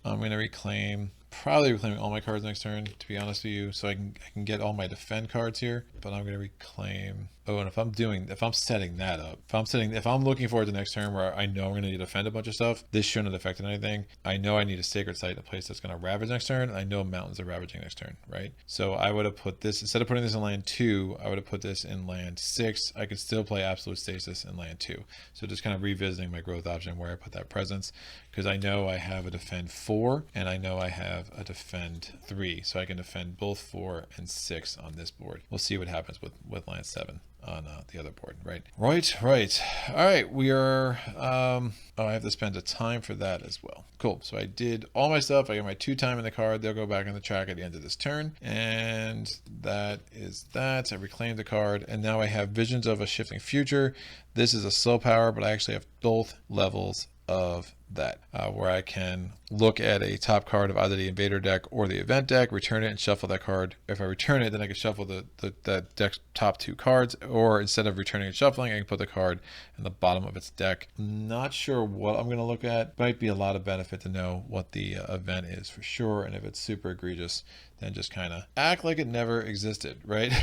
I'm going to probably reclaiming all my cards next turn, to be honest with you, so I can get all my defend cards here. But I'm going to reclaim. Oh, and if I'm setting that up, if I'm looking forward to the next turn where I know I'm going to need to defend a bunch of stuff, this shouldn't have affected anything. I know I need a sacred site in a place that's going to ravage next turn. I know mountains are ravaging next turn, right? So I would have put this, instead of putting this in land 2, I would have put this in land 6. I could still play absolute stasis in land 2. So just kind of revisiting my growth option where I put that presence, because I know I have a defend 4 and I know I have a defend 3. So I can defend both 4 and 6 on this board. We'll see what happens with land 7 on the other board, right? Right. All right, we are, I have to spend a time for that as well. Cool, so I did all my stuff. I got my 2 time in the card. They'll go back on the track at the end of this turn. And that is that. I reclaimed the card, and now I have Visions of a Shifting Future. This is a slow power, but I actually have both levels of that, where I can look at a top card of either the invader deck or the event deck, return it, and shuffle that card. If I return it, then I can shuffle the deck's top 2 cards, or instead of returning and shuffling, I can put the card in the bottom of its deck. Not sure what I'm going to look at. Might be a lot of benefit to know what the event is for sure, and if it's super egregious, then just kind of act like it never existed, right?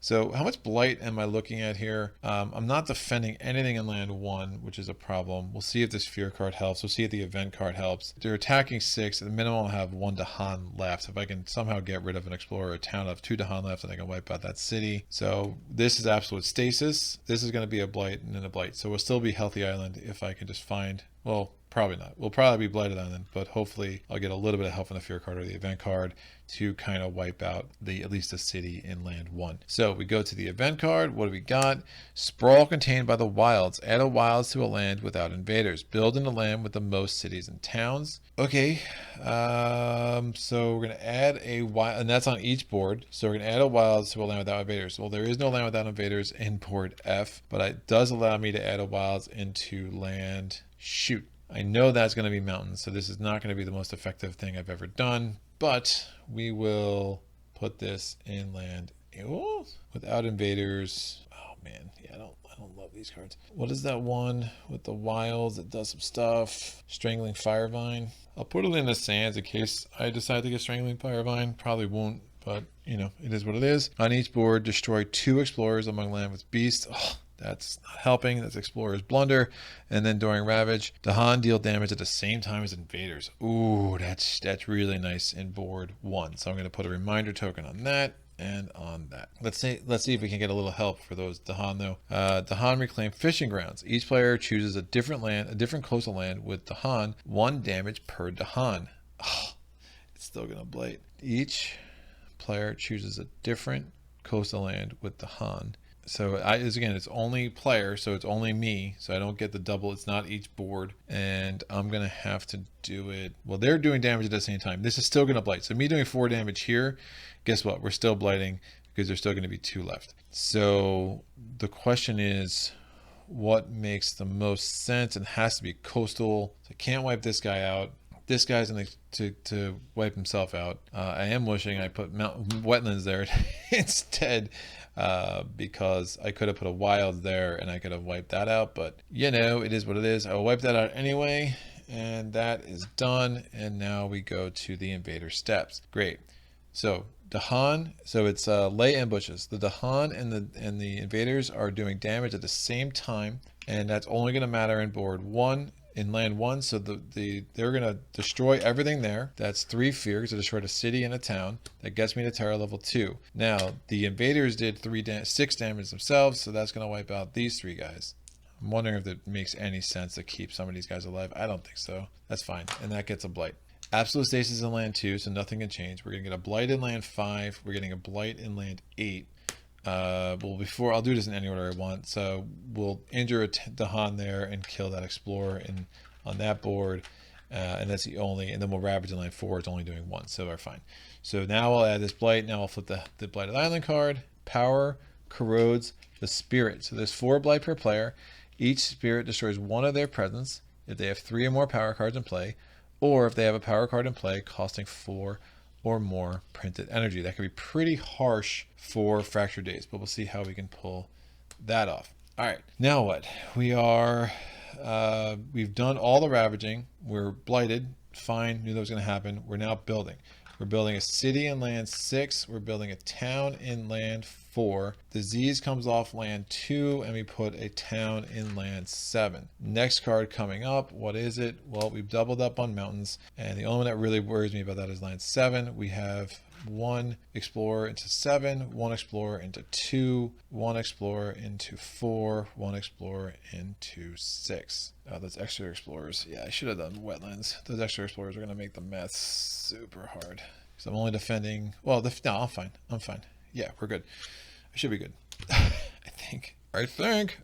So how much blight am I looking at here? I'm not defending anything in land 1, which is a problem. We'll see if this fear card helps. We'll see if the event card helps. They're attacking 6. At the minimum, I'll have 1 Dahan left. If I can somehow get rid of an explorer, a town of 2 Dahan left, and I can wipe out that city. So this is absolute stasis. This is going to be a blight and then a blight. So we'll still be healthy island if I can just find, well, probably not. We'll probably be blighted island, but hopefully I'll get a little bit of help from the fear card or the event card to kind of wipe out at least the city in land 1. So we go to the event card. What do we got? Sprawl contained by the wilds. Add a wilds to a land without invaders. Build in a land with the most cities and towns. Okay, so we're going to add a wild, and that's on each board. So we're going to add a wilds to a land without invaders. Well, there is no land without invaders in board F, but it does allow me to add a wilds into land. Shoot. I know that's going to be mountains, so this is not going to be the most effective thing I've ever done, but we will put this in land without invaders. Oh man, yeah, I don't love these cards. What is that one with the wilds that does some stuff? Strangling Firevine. I'll put it in the sands in case I decide to get Strangling Firevine. Probably won't, but you know, it is what it is. On each board, destroy 2 explorers among land with beasts. Oh, that's not helping. That's Explorer's Blunder. And then during Ravage, Dahan deal damage at the same time as invaders. Ooh, that's really nice in board 1. So I'm going to put a reminder token on that and on that. Let's see if we can get a little help for those Dahan though. Dahan reclaim fishing grounds. Each player chooses a different coastal land with Dahan. 1 damage per Dahan. Oh, it's still going to blight. Each player chooses a different coastal land with Dahan. So it's only player, so it's only me, so I don't get the double. It's not each board, and I'm gonna have to do it. Well, they're doing damage at the same time. This is still gonna blight. So me doing 4 damage here, guess what? We're still blighting because there's still gonna be 2 left. So the question is, what makes the most sense? It has to be coastal. So I can't wipe this guy out. This guy's going to wipe himself out. I am wishing I put wetlands there instead, because I could have put a wild there and I could have wiped that out. But you know, it is what it is. I will wipe that out anyway, and that is done. And now we go to the invader steps. Great. So Dahan, so it's lay ambushes. The Dahan and the invaders are doing damage at the same time, and that's only going to matter in board 1. In land 1, so they're gonna destroy everything there. That's 3 fear because they destroyed a city and a town. That gets me to terror level 2. Now the invaders did 6 damage themselves, so that's gonna wipe out these 3 guys. I'm wondering if it makes any sense to keep some of these guys alive. I don't think so. That's fine. And that gets a blight. Absolute stasis in land 2, so nothing can change. We're going to get a blight in land 5. We're getting a blight in land 8. Well, before I'll do this in any order I want. So we'll injure a Dahan there and kill that explorer on that board. And that's the only, and then we'll ravage in land 4. It's only doing 1, so we're fine. So now I'll add this blight. Now I'll flip the blighted island card. Power corrodes the spirit. So there's 4 blight per player. Each spirit destroys 1 of their presence if they have 3 or more power cards in play, or if they have a power card in play costing 4 or more printed energy. That could be pretty harsh for Fracture Days, but we'll see how we can pull that off. All right, now what? We've done all the ravaging. We're blighted. Fine, knew that was going to happen. We're now building. We're building a city in land 6. We're building a town in land 4. Disease comes off land 2, and we put a town in land 7. Next card coming up, what is it? Well, we've doubled up on mountains, and the only one that really worries me about that is land 7. We have 1 explorer into 7, 1 explorer into 2, 1 explorer into 4, 1 explorer into 6. Those extra explorers. Yeah, I should have done wetlands. Those extra explorers are going to make the math super hard. Because I'm only defending... Well, no, I'm fine. I'm fine. Yeah, we're good. I should be good. I think. All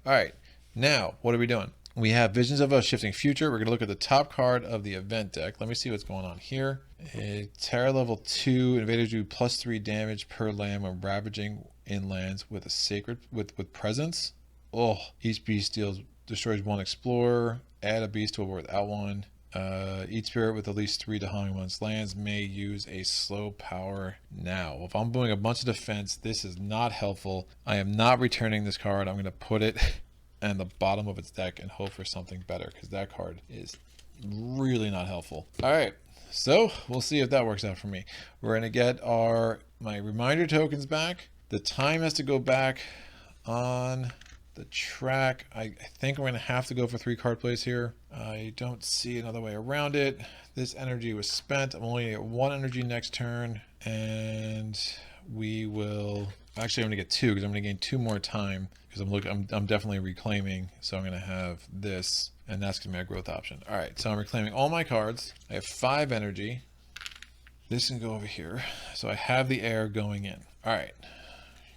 right. Now, what are we doing? We have Visions of a Shifting Future. We're going to look at the top card of the event deck. Let me see what's going on here. Terra level 2. Invaders do +3 damage per land when ravaging inlands with a sacred with presence. Oh, each beast destroys 1 explorer. Add a beast to a board without 1. Each spirit with at least 3 Dahan one's lands may use a slow power now. If I'm doing a bunch of defense, this is not helpful. I am not returning this card. I'm going to put it in the bottom of its deck and hope for something better, because that card is really not helpful. All right, so we'll see if that works out for me. We're going to get my reminder tokens back. The time has to go back on the track. I think I'm going to have to go for 3 card plays here. I don't see another way around it. This energy was spent. I'm only going to get 1 energy next turn, and we will... Actually, I'm going to get 2 because I'm going to gain 2 more time, because I'm definitely reclaiming. So I'm going to have this, and that's going to be my growth option. All right, so I'm reclaiming all my cards. I have 5 energy. This can go over here. So I have the air going in. All right.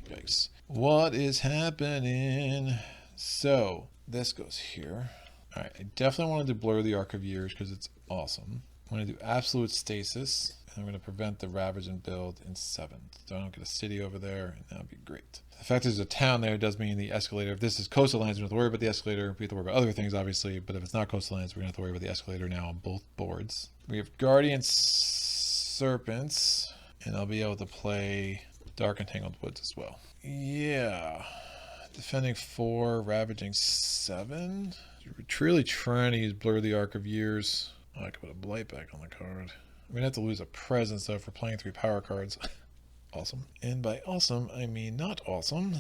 Yikes. What is happening? So this goes here. All right, I definitely want to blur the Arc of Years because it's awesome. I'm going to do absolute stasis, and I'm going to prevent the ravage and build in 7th. So I don't get a city over there, and that would be great. The fact there's a town there does mean the escalator. If this is coastal lands, we don't have to worry about the escalator. We have to worry about other things, obviously, but if it's not coastal lands, we're going to have to worry about the escalator now on both boards. We have Guardian Serpents, and I'll be able to play Dark Entangled Woods as well. Yeah. Defending 4, ravaging 7. We're truly trying to use Blur the Arc of Years. Oh, I could put a blight back on the card. We're going to have to lose a presence, though, for playing 3 power cards. Awesome. And by awesome, I mean not awesome.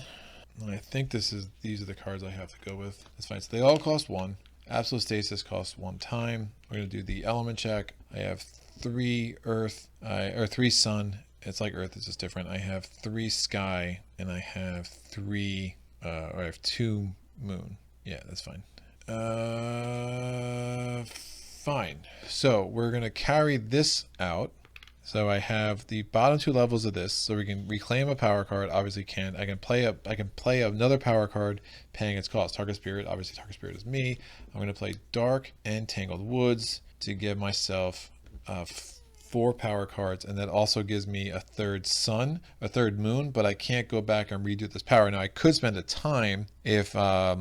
And I think these are the cards I have to go with. That's fine. So they all cost 1. Absolute Stasis costs 1 time. We're going to do the element check. I have 3 earth, or 3 sun. It's like earth, it's just different. I have 3 sky, and I have 3, or I have 2 moon. Yeah, that's fine. Fine. So we're going to carry this out. So I have the bottom 2 levels of this, so we can reclaim a power card. Obviously can't. I can play another power card paying its cost. Target Spirit, obviously Target Spirit is me. I'm going to play Dark Entangled Woods to give myself 4 power cards, and that also gives me a 3rd sun, a 3rd moon, but I can't go back and redo this power. Now I could spend a time if I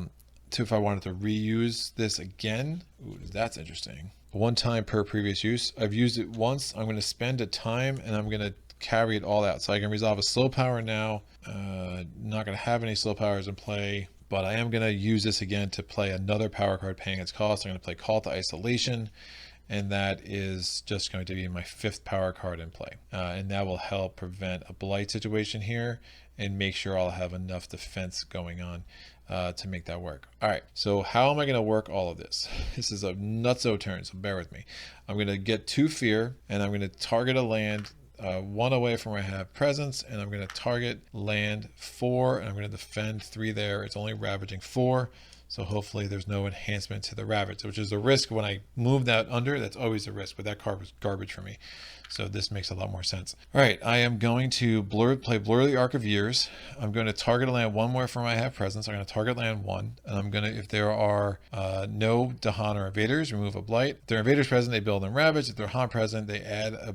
wanted to reuse this again. Ooh, that's interesting. 1 time per previous use. I've used it once. I'm going to spend a time, and I'm going to carry it all out. So I can resolve a slow power now. Not going to have any slow powers in play, but I am going to use this again to play another power card paying its cost. I'm going to play Call to Isolation, and that is just going to be my 5th power card in play. And that will help prevent a blight situation here and make sure I'll have enough defense going on to make that work. All right, so how am I going to work all of this? This is a nutso turn, so bear with me. I'm going to get 2 fear, and I'm going to target a land 1 away from where I have presence, and I'm going to target land 4, and I'm going to defend 3 there. It's only ravaging 4, So hopefully there's no enhancement to the Ravage, which is a risk when I move that under. That's always a risk, but that card was garbage for me. So this makes a lot more sense. All right, I am going to play Blur the Arc of Years. I'm going to target a land one more from I have presence. I'm going to target land one, and I'm going to, if there are no Dahan or invaders, remove a blight. If there are invaders present, they build in Ravage. If they're Han present, they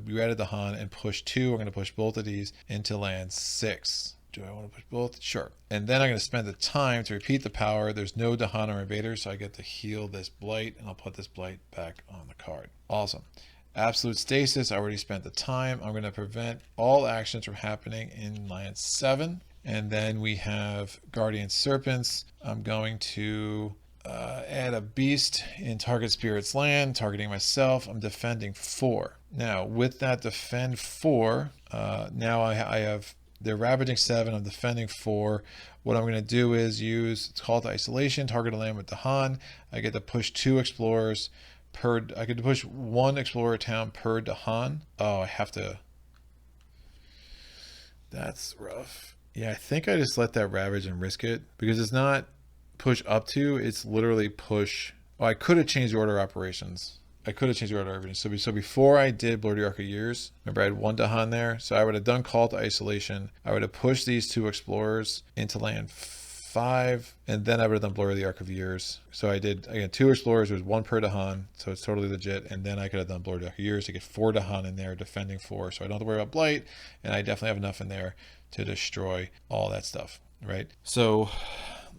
you added the Han and push 2. We're going to push both of these into land 6. Do I want to push both? Sure. And then I'm going to spend the time to repeat the power. There's no Dahan or invaders, so I get to heal this blight, and I'll put this blight back on the card. Awesome. Absolute stasis. I already spent the time. I'm going to prevent all actions from happening in land 7. And then we have Guardian Serpents. I'm going to add a beast in target spirit's land, targeting myself. I'm defending 4. Now, with that defend 4, now I have, they're ravaging 7. I'm defending 4. What I'm going to do is use, it's called isolation, target a land with Dahan. I get to push 2 explorers per, I get to push 1 explorer town per Dahan. Oh, I have to, that's rough. Yeah, I think I just let that ravage and risk it, because it's not push up to, it's literally push. Oh, I could have changed the order of operations. So before I did Blur the Arc of Years, remember I had 1 Dahan there, so I would have done Call to Isolation. I would have pushed these 2 explorers into land 5, and then I would have done Blur the Arc of Years. So I did, again, 2 explorers, it was 1 per Dahan, so it's totally legit. And then I could have done Blur the Arc of Years to get 4 Dahan in there, defending 4, so I don't have to worry about blight, and I definitely have enough in there to destroy all that stuff, right? So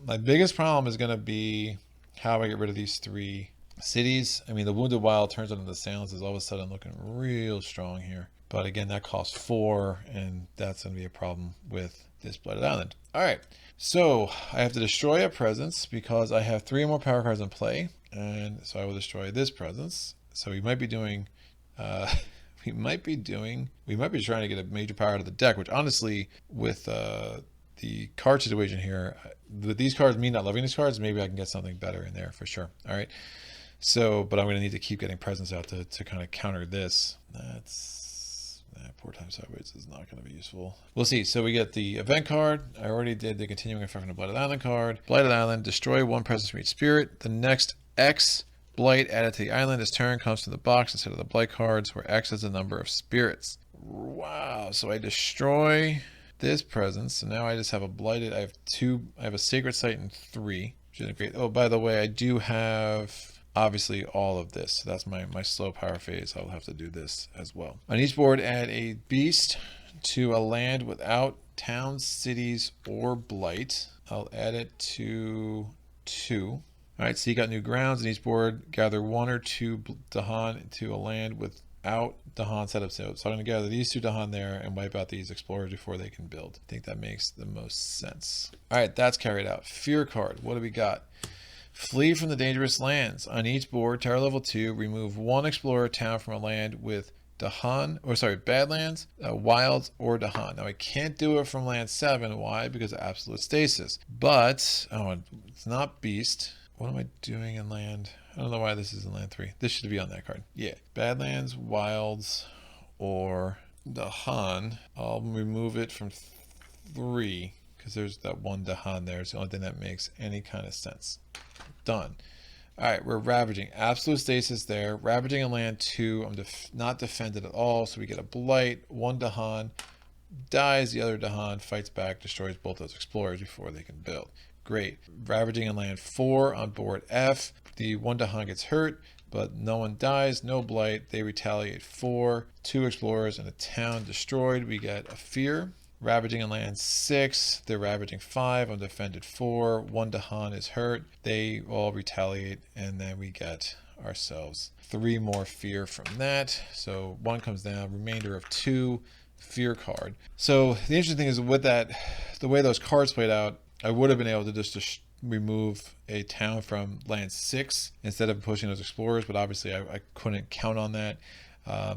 my biggest problem is going to be how I get rid of these 3 cities. I mean, the Wounded Wild turns into the Assailants is all of a sudden looking real strong here. But again, that costs 4, and that's going to be a problem with this Blighted Island. All right, so I have to destroy a presence because I have 3 or more power cards in play, and so I will destroy this presence. So we might be doing, we might be trying to get a major power out of the deck, which honestly, with the card situation here, with these cards, me not loving these cards, maybe I can get something better in there for sure. All right. So, but I'm going to need to keep getting presence out to kind of counter this. That 4 times sideways is not going to be useful. We'll see. So we get the event card. I already did the continuing effect from the Blighted Island card. Blighted Island, destroy 1 presence from each spirit. The next X blight added to the island this turn comes from the box instead of the blight cards, where X is the number of spirits. Wow. So I destroy this presence. So now I just have a blighted. I have a sacred site in 3, which isn't great. Oh, by the way, I do have obviously all of this. So that's my slow power phase. I'll have to do this as well. On each board, add a beast to a land without towns, cities, or blight. I'll add it to 2. All right, so you got new grounds on each board. Gather 1 or 2 Dahan to a land without Dahan setup. So I'm going to gather these 2 Dahan there and wipe out these explorers before they can build. I think that makes the most sense. All right, that's carried out. Fear card. What do we got? Flee from the dangerous lands. On each board, Tower level 2, remove 1 explorer town from a land with Badlands, Wilds, or Dahan. Now I can't do it from land 7. Why? Because of absolute stasis. But, oh, it's not Beast. What am I doing in land? I don't know why this is in land 3. This should be on that card. Yeah. Badlands, Wilds, or Dahan. I'll remove it from 3 because there's that 1 Dahan there. It's the only thing that makes any kind of sense. Done. All right, we're ravaging. Absolute stasis there. Ravaging in land 2. I'm not defended at all, so we get a blight. 1 Dahan dies. The other Dahan fights back, destroys both those explorers before they can build. Great. Ravaging in land 4 on board F. The 1 Dahan gets hurt, but no one dies. No blight. They retaliate 4. 2 explorers and a town destroyed. We get a fear. Ravaging in land 6, they're ravaging 5, I'm defended 4, 1 Dahan is hurt, they all retaliate, and then we get ourselves 3 more fear from that. So 1 comes down, remainder of 2 fear card. So the interesting thing is with that, the way those cards played out, I would have been able to just remove a town from land 6 instead of pushing those explorers, but obviously I couldn't count on that.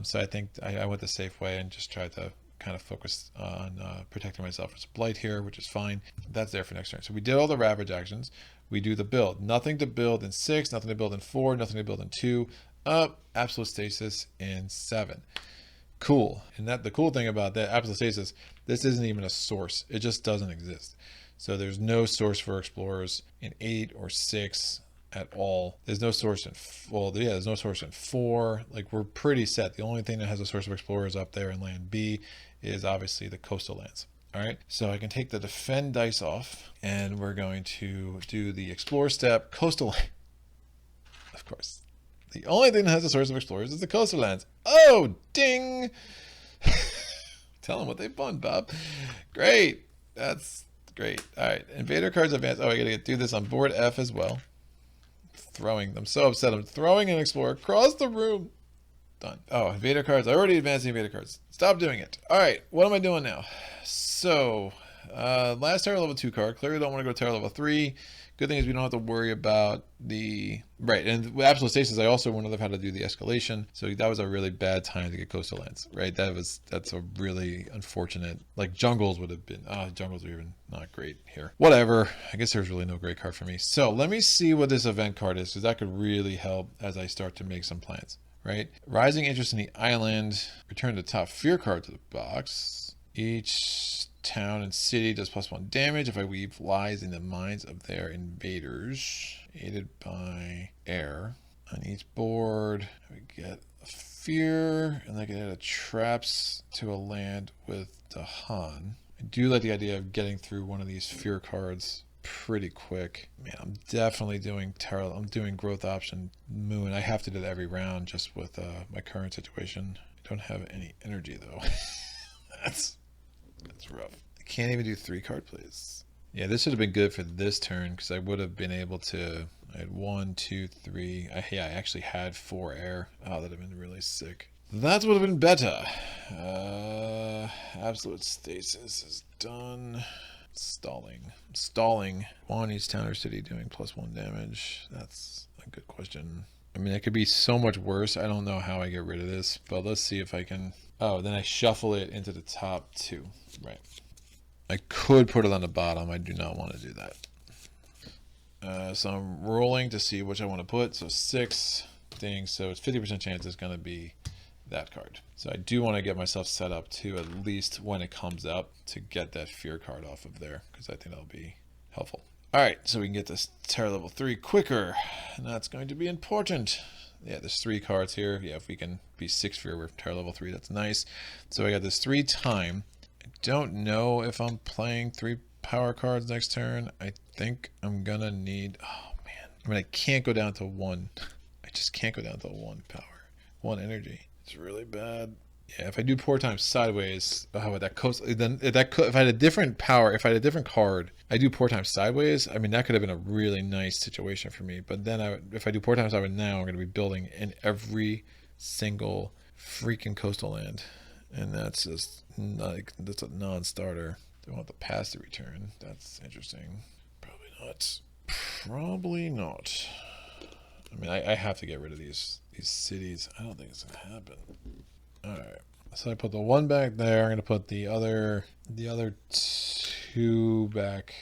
So I think I went the safe way and just tried to kind of focused on protecting myself. It's blight here, which is fine. That's there for next turn. So we did all the ravage actions. We do the build. Nothing to build in 6, nothing to build in 4, nothing to build in 2. Absolute stasis in 7. Cool. And that the cool thing about that absolute stasis, this isn't even a source. It just doesn't exist. So there's no source for explorers in 8 or 6 at all. There's no source in, well, yeah, there's no source in 4. Like, we're pretty set. The only thing that has a source of explorers up there in land B is obviously the coastal lands. All right, so I can take the defend dice off, and we're going to do the explore step, coastal land. Of course, the only thing that has a source of explorers is the coastal lands. Oh, ding! Tell them what they've won, Bob. Great, that's great. All right, invader cards advance. Oh, I gotta do this on board F as well. Throwing, I'm so upset. I'm throwing an explorer across the room. Done. Oh, invader cards. I already advanced the invader cards. Stop doing it. All right, what am I doing now? So, last terror level 2 card. Clearly don't want to go terror level 3. Good thing is we don't have to worry about the... Right, and with Absolute Stasis, I also wouldn't have had to do the escalation. So that was a really bad time to get coastal lands, right? That's a really unfortunate... Like, jungles would have been... jungles are even not great here. Whatever. I guess there's really no great card for me. So let me see what this event card is, because that could really help as I start to make some plans, right? Rising interest in the island. Return the top fear card to the box. Each town and city does +1 damage if I weave lies in the minds of their invaders, aided by air. On each board, we get a fear, and I can add traps to a land with Dahan. I do like the idea of getting through one of these fear cards pretty quick. Man, I'm definitely doing I'm doing growth option moon. I have to do that every round just with my current situation. I don't have any energy though. That's rough. I can't even do 3 card plays. Yeah, this would have been good for this turn because I would have been able to... I had 1, 2, 3. I actually had 4 air. Oh, that would have been really sick. That would have been better. Absolute Stasis is done. Stalling. On each town or city doing +1 damage. That's a good question. I mean, it could be so much worse. I don't know how I get rid of this, but let's see if I can... Oh, then I shuffle it into the top 2. Right. I could put it on the bottom. I do not want to do that. So I'm rolling to see which I want to put. So 6 things. So it's 50% chance it's going to be that card. So I do want to get myself set up to at least when it comes up to get that fear card off of there, because I think that'll be helpful. All right, so we can get this terror level 3 quicker, and that's going to be important. Yeah, there's 3 cards here. Yeah, if we can be 6 fear with terror level 3, that's nice. So I got this 3 time. I don't know if I'm playing 3 power cards next turn. I think I'm gonna need... Oh man, I mean, I can't go down to 1. I just can't go down to 1 power, 1 energy. It's really bad. Yeah, if I do poor time sideways, oh, that coast, then if I had a different power, if I had a different card, I do poor time sideways. I mean, that could have been a really nice situation for me. But then if I do poor time sideways now, I'm going to be building in every single freaking coastal land, and that's just that's a non-starter. Do I want the pass to return? That's interesting. Probably not. Probably not. I mean, I have to get rid of these cities. I don't think it's going to happen. Alright, so I put the 1 back there. I'm going to put the other 2 back.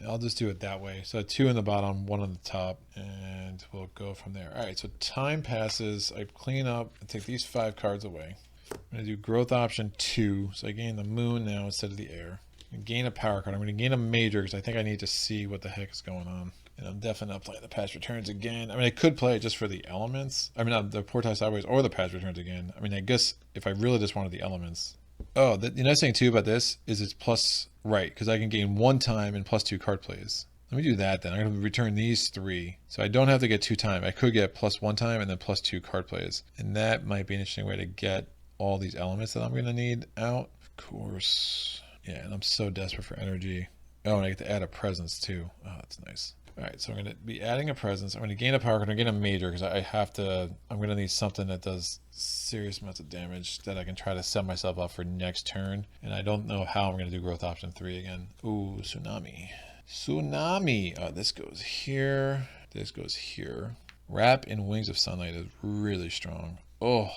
I'll just do it that way. So 2 in the bottom, 1 on the top, and we'll go from there. Alright, so time passes. I clean up and take these 5 cards away. I'm going to do growth option 2. So I gain the moon now instead of the air. I'm going to gain a power card. I'm going to gain a major because I think I need to see what the heck is going on. And I'm definitely not playing the patch returns again. I mean, I could play it just for the elements. I mean, not the portage sideways or the patch returns again. I mean, I guess if I really just wanted the elements. Oh, the nice thing too about this is it's plus, right, because I can gain 1 time and +2 card plays. Let me do that then. I'm going to return these 3. So I don't have to get 2 time. I could get +1 time and then +2 card plays. And that might be an interesting way to get all these elements that I'm going to need out. Of course. Yeah, and I'm so desperate for energy. Oh, and I get to add a presence too. Oh, that's nice. All right, so I'm going to be adding a presence. I'm going to gain a power card. I'm going to gain a major because I'm going to need something that does serious amounts of damage that I can try to set myself up for next turn. And I don't know how I'm going to do growth option 3 again. Ooh, tsunami. Tsunami. Oh, this goes here. This goes here. Wrap in Wings of Sunlight is really strong. Oh,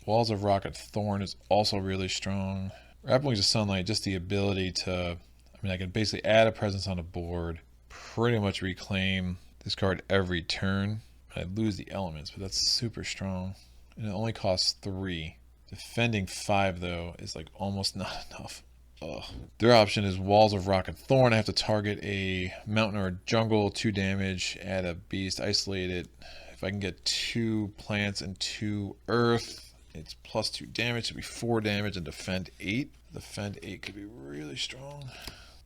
Walls of Rock at Thorn is also really strong. Wrap in Wings of Sunlight, just the ability to, I mean, I can basically add a presence on a board, pretty much reclaim this card every turn. I lose the elements, but that's super strong. And it only costs 3. Defending 5 though is like almost not enough. Oh. Their option is Walls of Rock and Thorn. I have to target a mountain or a jungle, 2 damage, add a beast, isolate it. If I can get 2 plants and 2 earth, it's plus 2 damage, it'll be 4 damage, and defend 8. Defend 8 could be really strong.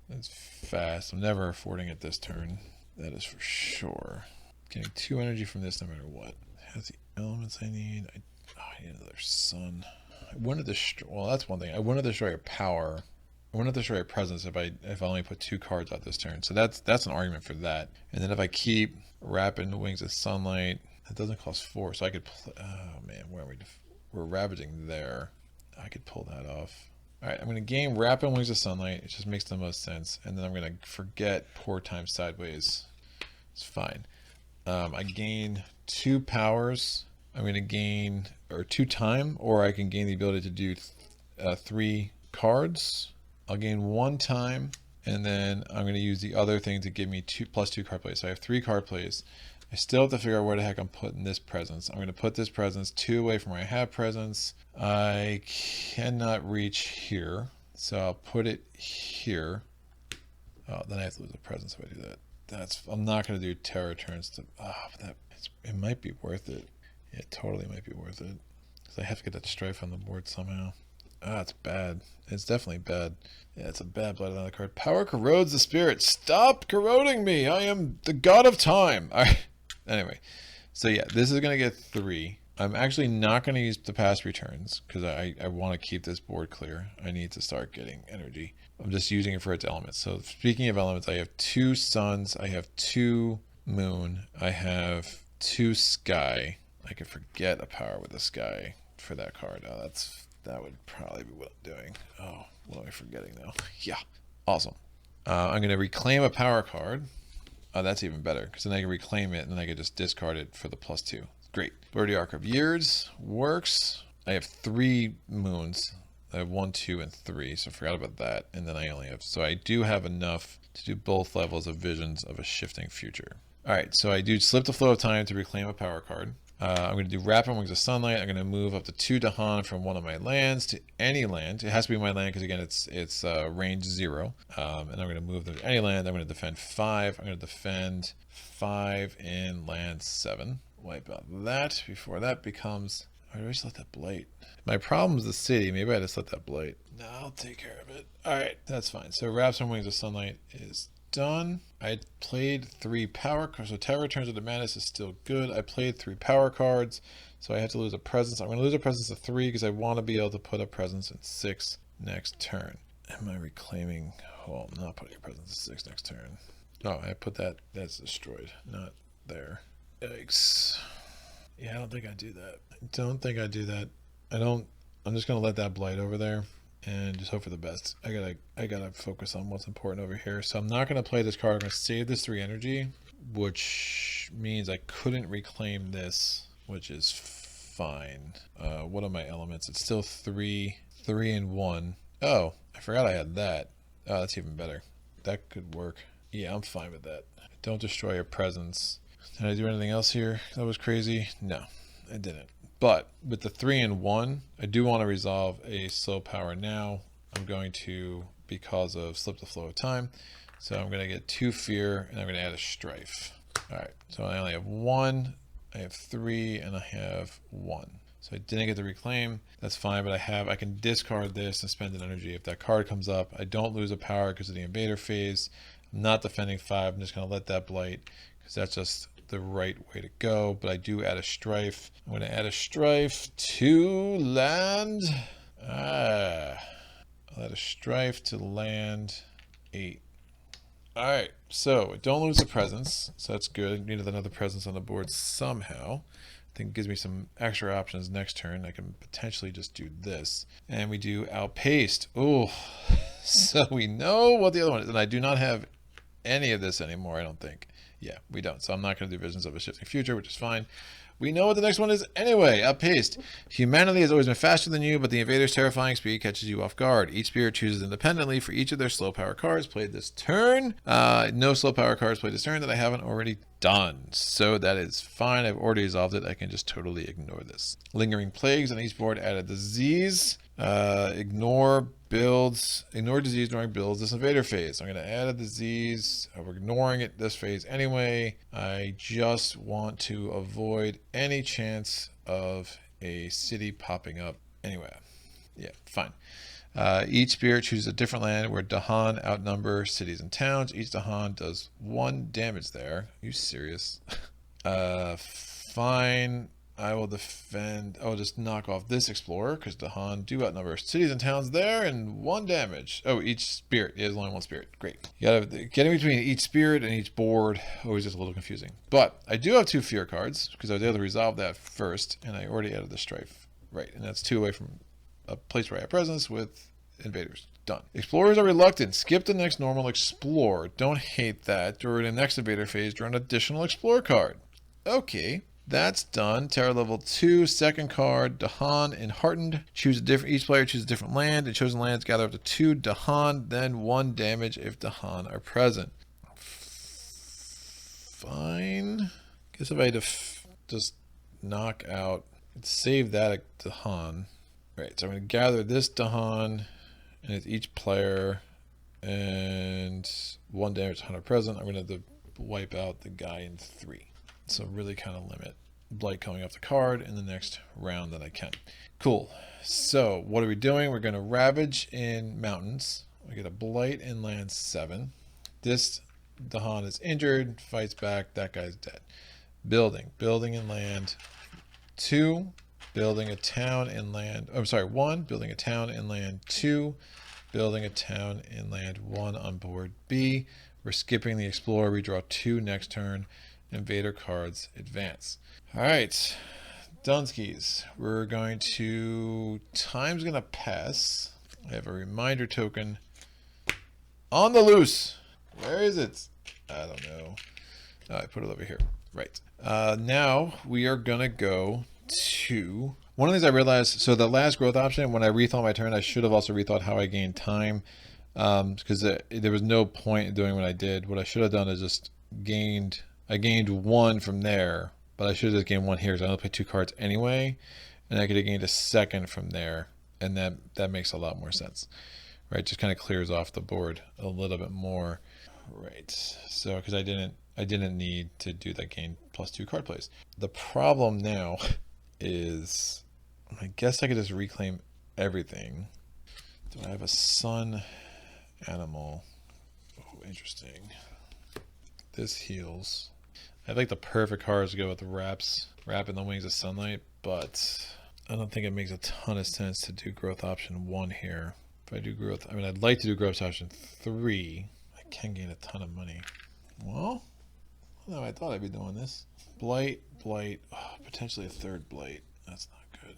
That's fast. I'm never affording it this turn. That is for sure. Getting 2 energy from this no matter what. Has the elements I need. I need another sun. I want to destroy. Well, that's one thing. I want to destroy a power. I want to destroy a presence if I only put 2 cards out this turn. So that's an argument for that. And then if I keep Rapid Wings of Sunlight, that doesn't cost 4. So I could. Oh man, where are we? We're ravaging there. I could pull that off. All right, I'm going to gain Rapid Wings of Sunlight. It just makes the most sense. And then I'm going to forget Poor Time Sideways. It's fine. I gain 2 powers. I'm going to gain 2 time, or I can gain the ability to do 3 cards. I'll gain 1 time, and then I'm going to use the other thing to give me +2 card plays. So I have 3 card plays. I still have to figure out where the heck I'm putting this presence. I'm going to put this presence 2 away from where I have presence. I cannot reach here, so I'll put it here. Oh, then I have to lose a presence if I do that. I'm not going to do terror turns to. It might be worth it. Yeah, it totally might be worth it. Because I have to get that strife on the board somehow. It's bad. It's definitely bad. Yeah, it's a bad Blight on the card. Power corrodes the spirit. Stop corroding me. I am the god of time. All right. Anyway, so yeah, this is going to get 3. I'm actually not going to use the past returns because I want to keep this board clear. I need to start getting energy. I'm just using it for its elements. So speaking of elements, I have 2 suns. I have 2 moon. I have 2 sky. I could forget a power with the sky for that card. That would probably be what I'm doing. Oh, what am I forgetting now? Yeah, awesome. I'm going to reclaim a power card. That's even better because then I can reclaim it and then I can just discard it for the +2. Great. Birdie Arc of Years works. I have 3 moons. I have 1, 2, and 3, so I forgot about that. And then I only have, so I do have enough to do both levels of Visions of a Shifting Future. All right, so I do Slip the Flow of Time to reclaim a power card. I'm going to do Rapid Wings of Sunlight. I'm going to move up to 2 Dahan from one of my lands to any land. It has to be my land because, again, it's range 0. And I'm going to move them to any land. I'm going to defend 5. I'm going to defend 5 in land 7. Wipe out that before that becomes... Why do I just let that blight? My problem is the city. Maybe I just let that blight. No, I'll take care of it. All right, that's fine. So Raps and Wings of Sunlight is done. I played 3 power cards. So Terror Returns of the Madness is still good. I played 3 power cards. So I have to lose a presence. I'm going to lose a presence of 3 because I want to be able to put a presence in 6 next turn. Am I reclaiming? Oh, I'm not putting a presence in 6 next turn. Oh, I put that. That's destroyed. Not there. Yikes. Yeah, I don't think I do that. I'm just gonna let that blight over there and just hope for the best. I gotta focus on what's important over here. So I'm not gonna play this card. I'm gonna save this 3 energy, which means I couldn't reclaim this, which is fine. What are my elements? It's still 3, 3, and 1. Oh, I forgot I had that. Oh, that's even better. That could work. Yeah, I'm fine with that. Don't destroy your presence. Did I do anything else here that was crazy? No, I didn't. But with the 3 and 1, I do want to resolve a slow power now. I'm going to, because of Slip the Flow of Time. So I'm going to get 2 fear and I'm going to add a strife. All right, so I only have 1, I have 3, and I have 1. So I didn't get the reclaim. That's fine, but I can discard this and spend an energy. If that card comes up, I don't lose a power because of the invader phase. I'm not defending 5. I'm just going to let that blight because that's just the right way to go. But I do add a strife. I'm going to add a strife to land. I'll add a strife to land 8. All right, so I don't lose a presence, so that's good. I needed another presence on the board somehow. I think it gives me some extra options next turn. I can potentially just do this. And we do outpaced. Oh, so we know what the other one is. And I do not have any of this anymore, I don't think. Yeah, we don't. So I'm not going to do Visions of a Shifting Future, which is fine. We know what the next one is anyway. Outpaced. Humanity has always been faster than you, but the invader's terrifying speed catches you off guard. Each spirit chooses independently for each of their slow power cards played this turn. No slow power cards played this turn that I haven't already done. So that is fine. I've already resolved it. I can just totally ignore this. Lingering Plagues on each board added disease. Ignore builds, ignore disease during builds this invader phase. I'm going to add a disease. We're ignoring it this phase anyway. I just want to avoid any chance of a city popping up anyway. Yeah, fine. Each spirit chooses a different land where Dahan outnumber cities and towns. Each Dahan does 1 damage there. Are you serious? Fine. I will defend. I'll just knock off this explorer because Dahan do outnumber cities and towns there, and 1 damage. Oh, each spirit. There's only 1 spirit. Great. You gotta getting between each spirit and each board always just a little confusing. But I do have 2 fear cards because I was able to resolve that first, and I already added the strife. Right, and that's 2 away from a place where I have presence with invaders. Done. Explorers are reluctant. Skip the next normal explore. Don't hate that. During the next invader phase, draw an additional explore card. Okay. That's done. Terror level 2, second card, Dahan Enheartened. Choose a different. Each player chooses a different land. And chosen lands gather up to 2 Dahan, then 1 damage if Dahan are present. Fine. Guess if I had to just knock out, save that at Dahan. Right. So I'm going to gather this Dahan, and it's each player, and 1 damage Dahan are present. I'm going to have to wipe out the guy in 3. So really kind of limit blight coming off the card in the next round that I can. Cool. So what are we doing? We're going to ravage in mountains. We get a blight in land 7. This Dahan is injured, fights back. That guy's dead. Building in land 2. Building a town in land. I'm sorry, 1. Building a town in land 2. Building a town in land 1 on board B. We're skipping the explorer. We draw 2 next turn. Invader cards advance. All right, Dunskies. We're going to, time's gonna pass. I have a reminder token on the loose. Where is it? I don't know. Oh, I put it over here. Right. Now we are gonna go to, one of the things I realized, so the last growth option, when I rethought my turn, I should have also rethought how I gained time, because there was no point in doing what I did. What I should have done is just I gained 1 from there, but I should have just gained 1 here because I only played 2 cards anyway, and I could have gained a 2nd from there, and that makes a lot more sense, right? Just kind of clears off the board a little bit more, right? So because I didn't need to do that gain +2 card plays. The problem now is, I guess I could just reclaim everything. Do I have a sun animal? Oh, interesting. This heals. I have like the perfect cards to go with the wrapping the wings of sunlight, but I don't think it makes a ton of sense to do growth option 1 here. If I do growth, I mean, I'd like to do growth option 3. I can gain a ton of money. Well, no, I thought I'd be doing this. Blight, oh, potentially a 3rd blight. That's not good.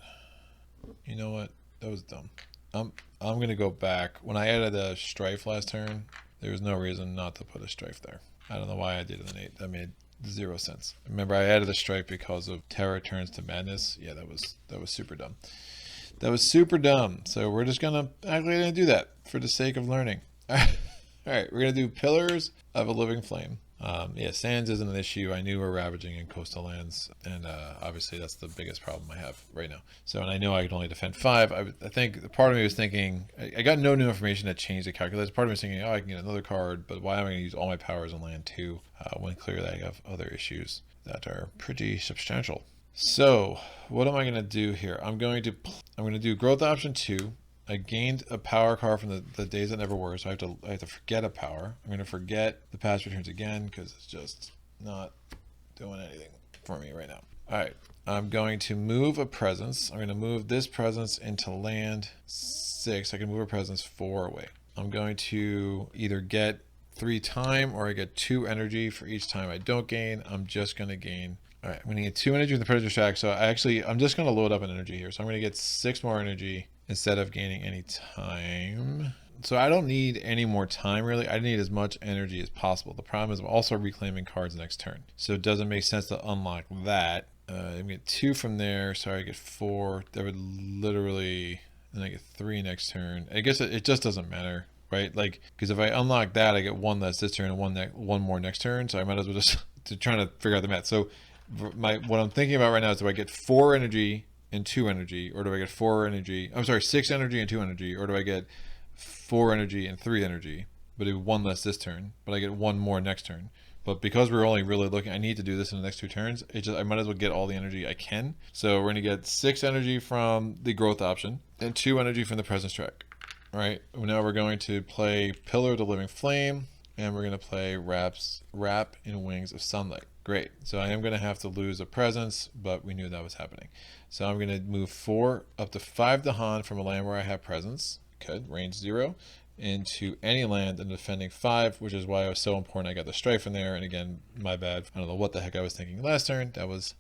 You know what? That was dumb. I'm gonna go back. When I added a strife last turn, there was no reason not to put a strife there. I don't know why I did it in 8. That made 0 sense. Remember, I added a stripe because of terror turns to madness. Yeah, that was super dumb. That was super dumb. So we're just gonna actually do that for the sake of learning. All right, we're gonna do Pillars of a Living Flame. Yeah, sands isn't an issue. I knew we're ravaging in coastal lands, and obviously that's the biggest problem I have right now. So, and I know I could only defend 5. I think part of me was thinking, I got no new information that changed the calculus. Part of me was thinking, oh, I can get another card, but why am I going to use all my powers on land 2 when clearly I have other issues that are pretty substantial. So, what am I going to do here? I'm going to do growth option 2. I gained a power card from the days that never were, so I have to forget a power. I'm going to forget the past returns again because it's just not doing anything for me right now. All right, I'm going to move a presence. I'm going to move this presence into land 6. I can move a presence 4 away. I'm going to either get 3 time or I get 2 energy for each time I don't gain. I'm just going to gain. All right, I'm going to get 2 energy in the predator shack. So I'm just going to load up an energy here. So I'm going to get 6 more energy instead of gaining any time. So I don't need any more time really. I need as much energy as possible. The problem is I'm also reclaiming cards next turn. So it doesn't make sense to unlock that. I get 2 from there. Sorry, I get 4. That would literally, then I get 3 next turn. I guess it just doesn't matter, right? Like, because if I unlock that, I get 1 less this turn and 1 more next turn. So I might as well just trying to figure out the math. So what I'm thinking about right now is if I get 4 energy and 2 energy, or do I get 4 energy? I'm sorry, 6 energy and 2 energy, or do I get 4 energy and 3 energy? But do 1 less this turn, but I get 1 more next turn. But because we're only really looking, I need to do this in the next 2 turns. I might as well get all the energy I can. So we're going to get 6 energy from the growth option and 2 energy from the presence track. All right, now we're going to play Pillar of the Living Flame, and we're going to play Wrap in Wings of Sunlight. Great. So I am going to have to lose a presence, but we knew that was happening. So I'm going to move 4 up to 5 Dahan from a land where I have presence. Good. Range 0. Into any land and defending 5, which is why it was so important I got the strife in there. And again, my bad. I don't know what the heck I was thinking last turn. That was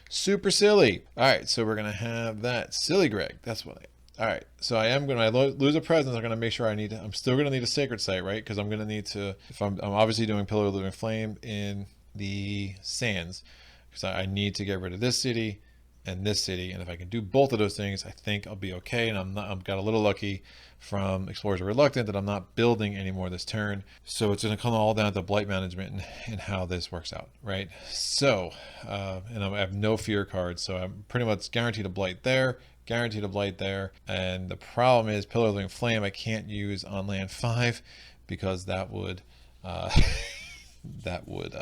super silly. All right, so we're going to have that. Silly Greg. That's what all right, so I am going to lose a presence. I'm going to make sure I'm still going to need a sacred site, right? Because I'm going to need to, if I'm obviously doing Pillar of the Living Flame in the sands, because I need to get rid of this city and this city. And if I can do both of those things, I think I'll be okay. And I've got a little lucky from Explorers Are Reluctant that I'm not building anymore this turn. So it's going to come all down to blight management and how this works out, right? So, and I have no fear cards, so I'm pretty much guaranteed a blight there. Guaranteed a blight there. And the problem is Pillar of the Living Flame I can't use on land 5 because that would that would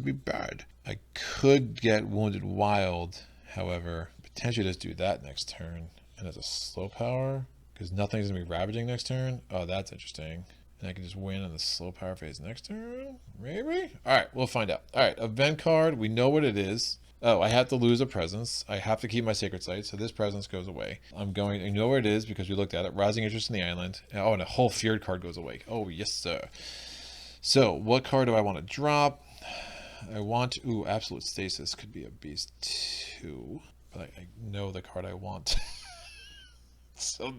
be bad. I could get Wounded Wild, however, potentially just do that next turn. And as a slow power, because nothing's gonna be ravaging next turn. Oh, that's interesting. And I can just win on the slow power phase next turn, maybe? All right, we'll find out. All right, event card, we know what it is. Oh, I have to lose a presence. I have to keep my sacred site, so this presence goes away. I know where it is because we looked at it. Rising interest in the island. Oh, and a whole feared card goes away. Oh, yes, sir. So, what card do I want to drop? I want, Absolute Stasis could be a beast too, but I know the card I want. So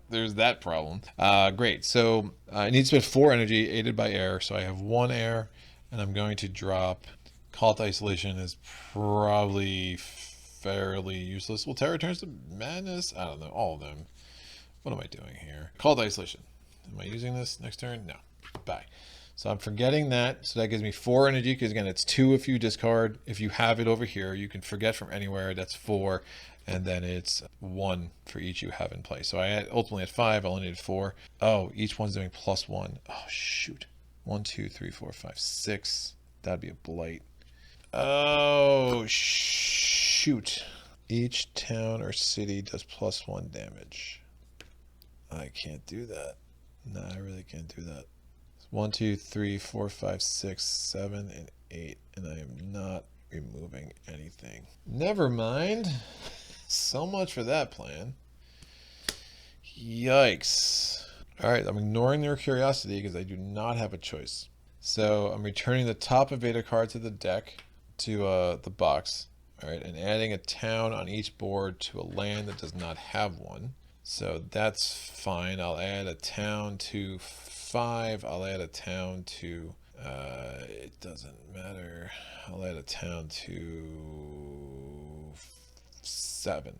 there's that problem. Great. So I need to spend 4 energy aided by air. So I have 1 air, and I'm going to drop. Call to Isolation is probably fairly useless. Well, Terror turns to Madness. I don't know. All of them. What am I doing here? Call to Isolation. Am I using this next turn? No. Bye. So I'm forgetting that. So that gives me 4 energy because again, it's 2 if you discard. If you have it over here, you can forget from anywhere. That's 4. And then it's 1 for each you have in play. So I ultimately had 5. I only needed 4. Oh, each one's doing +1. Oh, shoot. 1, 2, 3, 4, 5, 6. That'd be a blight. Oh, shoot. Each town or city does +1 damage. I can't do that. No, I really can't do that. 1, 2, 3, 4, 5, 6, 7, and 8. And I am not removing anything. Never mind. So much for that plan. Yikes. All right, I'm ignoring their curiosity because I do not have a choice. So I'm returning the top invader card to the deck, to the box. All right, and adding a town on each board to a land that does not have one. So that's fine. I'll add a town to 5. I'll add a town to, it doesn't matter. I'll add a town to 7.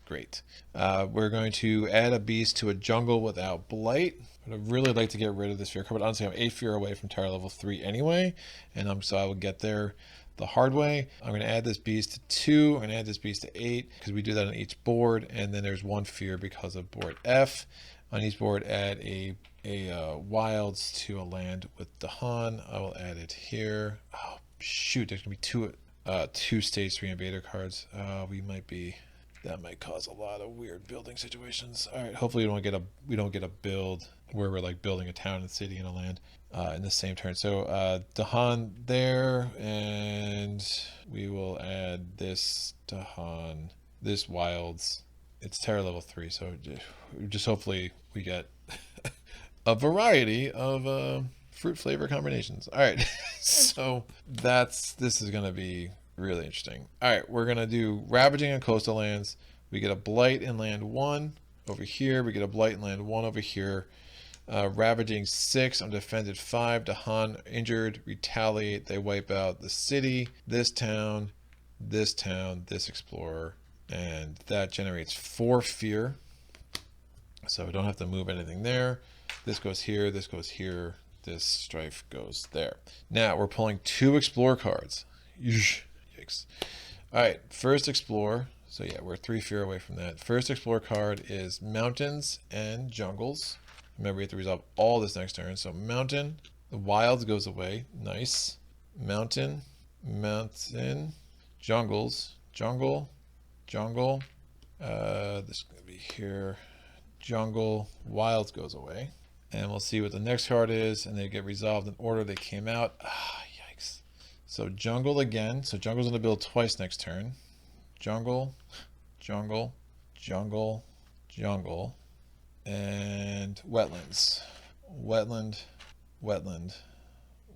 Great. We're going to add a beast to a jungle without blight. I'd really like to get rid of this fear card, but honestly I'm 8 fear away from Terror level 3 anyway, and so I will get there the hard way. I'm going to add this beast to 2. I'm going to add this beast to 8 because we do that on each board, and then there's 1 fear because of board F. On each board, add a wilds to a land with Dahan. I will add it here. Oh shoot, there's going to be 2 stage 3 invader cards. That might cause a lot of weird building situations. All right, hopefully we don't get a build where we're like building a town and city and a land in the same turn. So Dahan there, and we will add this Dahan, this wilds. It's Terror level 3, so just hopefully we get a variety of fruit flavor combinations. All right, so this is going to be really interesting. All right, we're going to do Ravaging on coastal lands. We get a blight in land 1 over here. We get a blight in land 1 over here. Ravaging 6 on defended 5. Dahan injured, retaliate. They wipe out the city, this town, this explorer. And that generates 4 fear. So we don't have to move anything there. This goes here, this goes here, this strife goes there. Now we're pulling 2 explore cards. Yikes. All right, first explore. So yeah, we're 3 fear away from that. First explore card is mountains and jungles. Remember, we have to resolve all this next turn. So mountain, the wilds goes away. Nice. Mountain, mountain, jungles, jungle, jungle. This is gonna be here. Jungle, wilds goes away. And we'll see what the next card is, and they get resolved in order they came out. Ah, yikes. So jungle again. So jungle's gonna build twice next turn. Jungle, jungle, jungle, jungle, and wetlands. Wetland, wetland,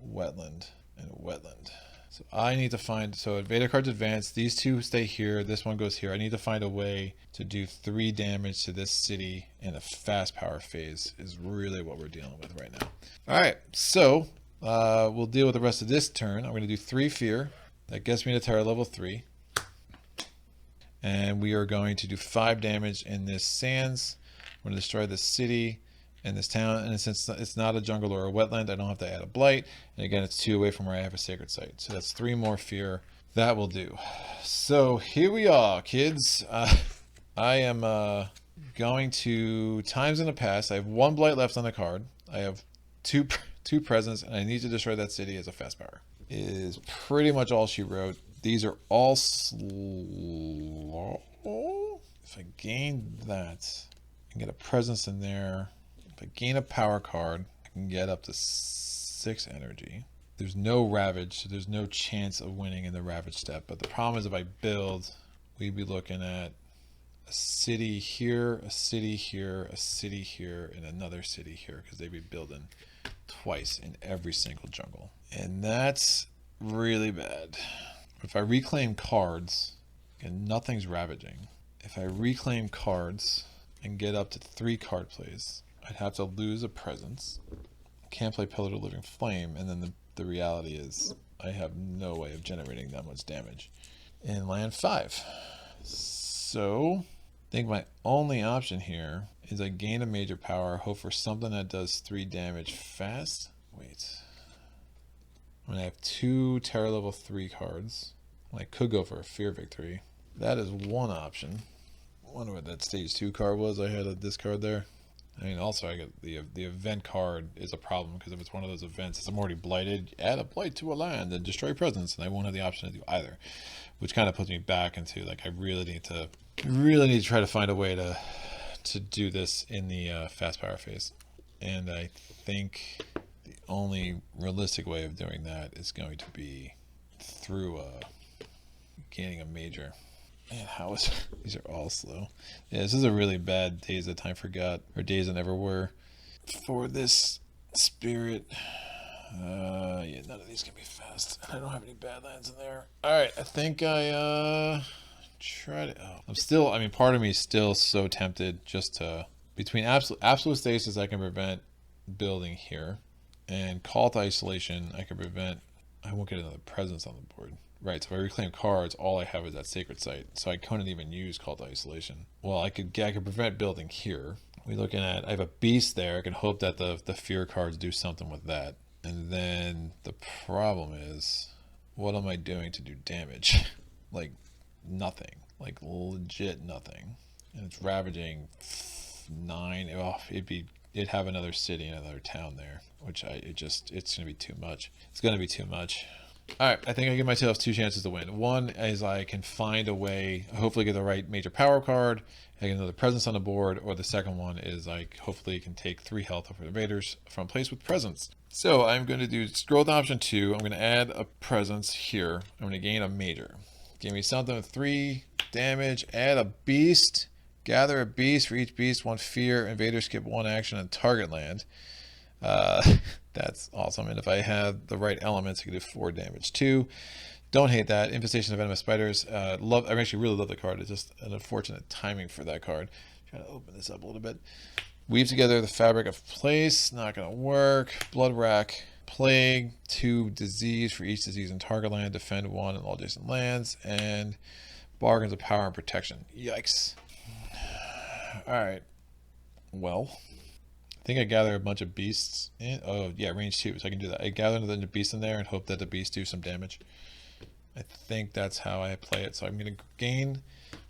wetland, and wetland. So I need to find, so invader cards advance, these two stay here, this one goes here. I need to find a way to do 3 damage to this city in a fast power phase is really what we're dealing with right now. All right, so we'll deal with the rest of this turn. I'm going to do 3 fear. That gets me to terror level 3. And we are going to do 5 damage in this sands. We're going to destroy this city and this town. And since it's not a jungle or a wetland, I don't have to add a blight. And again, it's 2 away from where I have a sacred site. So that's 3 more fear. That will do. So here we are, kids. I am going to times in the past. I have 1 blight left on the card. I have two presents, and I need to destroy that city as a fast power. Is pretty much all she wrote. These are all slow. If I gain that, I can get a presence in there. If I gain a power card, I can get up to 6 energy. There's no ravage, so there's no chance of winning in the ravage step. But the problem is if I build, we'd be looking at a city here, a city here, a city here, and another city here, because they'd be building twice in every single jungle. And that's really bad. If I reclaim cards, and nothing's ravaging. If I reclaim cards and get up to 3 card plays, I'd have to lose a presence. Can't play Pillar to Living Flame, and then the reality is I have no way of generating that much damage in land 5. So I think my only option here is I gain a major power, hope for something that does 3 damage fast. Wait. I'm going to have 2 terror level 3 cards. I could go for a fear victory. That is one option. I wonder what that stage 2 card was I had a discard there. I mean, also I got the event card is a problem because if it's one of those events, if I'm already blighted, add a blight to a land and destroy presence, and I won't have the option to do either, which kind of puts me back into like I really need to try to find a way to do this in the fast power phase, and I think the only realistic way of doing that is going to be through gaining a major. Man, these are all slow. Yeah, this is a really bad Days That Time Forgot, or Days That Never Were for this spirit. Yeah, none of these can be fast. I don't have any bad lands in there. Alright, I think I tried it. I mean, part of me is still so tempted just to, between absolute stasis I can prevent building here, and Call to Isolation I can prevent, I won't get another presence on the board. Right, so if I reclaim cards, all I have is that sacred site. So I couldn't even use Call to Isolation. Well, I could prevent building here. We're looking at, I have a beast there. I can hope that the fear cards do something with that. And then the problem is, what am I doing to do damage? Like nothing, like legit nothing. And it's ravaging 9. Oh, it'd have another city, another town there, which it's gonna be too much. It's gonna be too much. Alright, I think I give myself 2 chances to win. One is I can find a way, hopefully get the right major power card, I get another presence on the board, or the second one is I hopefully can take 3 health off of invaders from place with presence. So I'm going to do scroll to option 2, I'm going to add a presence here, I'm going to gain a major. Give me something with 3 damage, add a beast, gather a beast for each beast, 1 fear, invaders skip 1 action on target land. That's awesome. And if I have the right elements, I can do 4 damage too. Don't hate that. Infestation of Venomous Spiders. I actually really love the card. It's just an unfortunate timing for that card. Trying to open this up a little bit. Weave together the fabric of place. Not going to work. Blood Rack. Plague. 2 disease for each disease in target land. Defend 1 in all adjacent lands. And bargains of power and protection. Yikes. Alright. Well, I think I gather a bunch of beasts in. Oh yeah, range 2, so I can do that. I gather another beast in there and hope that the beasts do some damage. I think that's how I play it. So I'm going to gain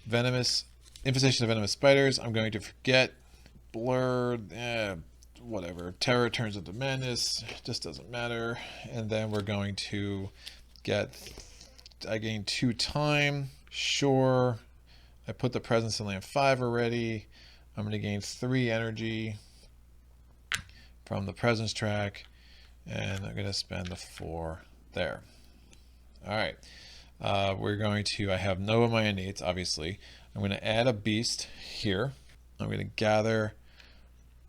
venomous, infestation of venomous spiders. I'm going to forget blur, whatever. Terror turns into madness. Just doesn't matter. And then we're going to get, I gain 2 time. Sure. I put the presence in land 5 already. I'm going to gain 3 energy from the presence track. And I'm going to spend the 4 there. All right. We're going to, I have no of my innates, obviously. I'm going to add a beast here. I'm going to gather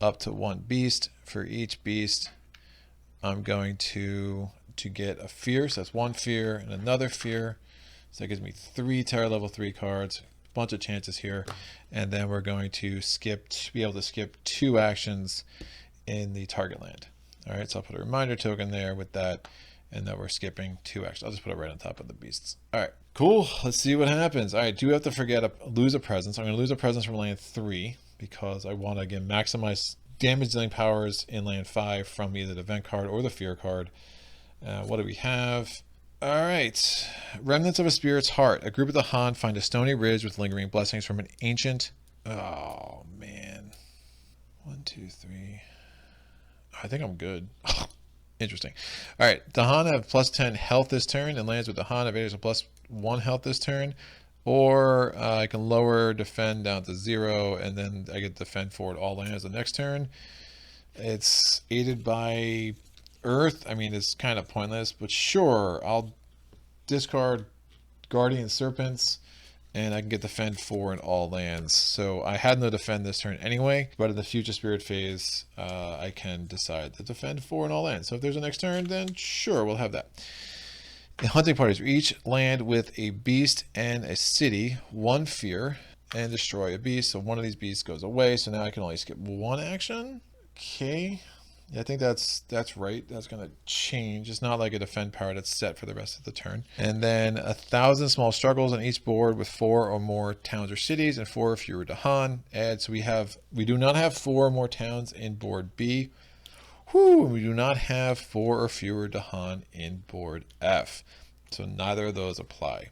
up to 1 beast. For each beast, I'm going to get a fear. So that's 1 fear and another fear. So that gives me 3 terror level 3 cards. Bunch of chances here. And then we're going to be able to skip 2 actions in the target land. All right, so I'll put a reminder token there with that. And then we're skipping 2 actions. I'll just put it right on top of the beasts. All right, cool. Let's see what happens. All right, do have to lose a presence. I'm going to lose a presence from land 3 because I want to, again, maximize damage dealing powers in land 5 from either the event card or the fear card. What do we have? All right, remnants of a spirit's heart. A group of the Han find a stony ridge with lingering blessings from an ancient. Oh, man. 1, 2, 3. I think I'm good. Interesting. All right, the Han have +10 health this turn, and lands with the Han invaders have +1 health this turn. Or I can lower defend down to 0, and then I get defend forward all lands the next turn. It's aided by Earth. I mean, it's kind of pointless, but sure, I'll discard Guardian Serpents, and I can get defend 4 in all lands. So I had no defend this turn anyway, but in the future spirit phase, I can decide to defend 4 in all lands. So if there's a next turn, then sure, we'll have that. In hunting parties, each land with a beast and a city, 1 fear, and destroy a beast. So one of these beasts goes away. So now I can only skip 1 action. Okay. Yeah, I think that's right. That's going to change. It's not like a defend power that's set for the rest of the turn. And then 1,000 small struggles on each board with 4 or more towns or cities and 4 or fewer to Han. Add, so we do not have 4 or more towns in board B. We do not have 4 or fewer to Han in board F. So neither of those apply.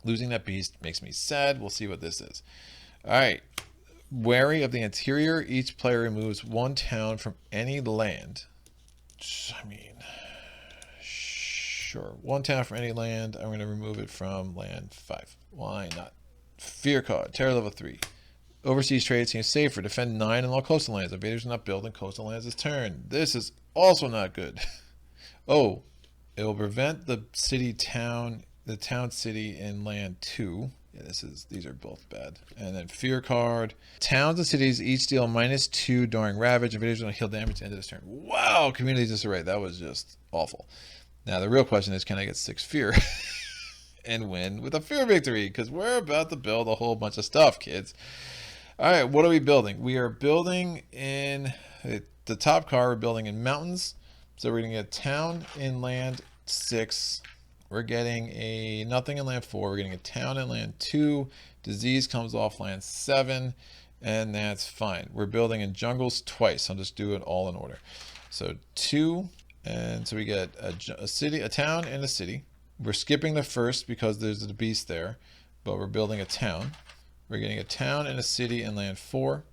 Losing that beast makes me sad. We'll see what this is. All right. Wary of the interior, each player removes 1 town from any land. I mean, sure. 1 town from any land. I'm going to remove it from land 5. Why not? Fear card, terror level 3. Overseas trade seems safer. Defend 9 in all coastal lands. Invaders will not build in coastal lands this turn. This is also not good. Oh, it will prevent the town city in land 2. Yeah, these are both bad. And then fear card. Towns and cities each deal -2 during ravage. Invaders will heal damage at the end of this turn. Wow, community disarray. That was just awful. Now the real question is, can I get 6 fear and win with a fear victory? Because we're about to build a whole bunch of stuff, kids. All right, what are we building? We are building in the top card. We're building in mountains. So we're going to get town in land 6. We're getting a nothing in land 4. We're getting a town in land 2. Disease comes off land 7. And that's fine. We're building in jungles twice. I'll just do it all in order. So 2. And so we get a town and a city. We're skipping the first because there's a beast there. But we're building a town. We're getting a town and a city in land 4.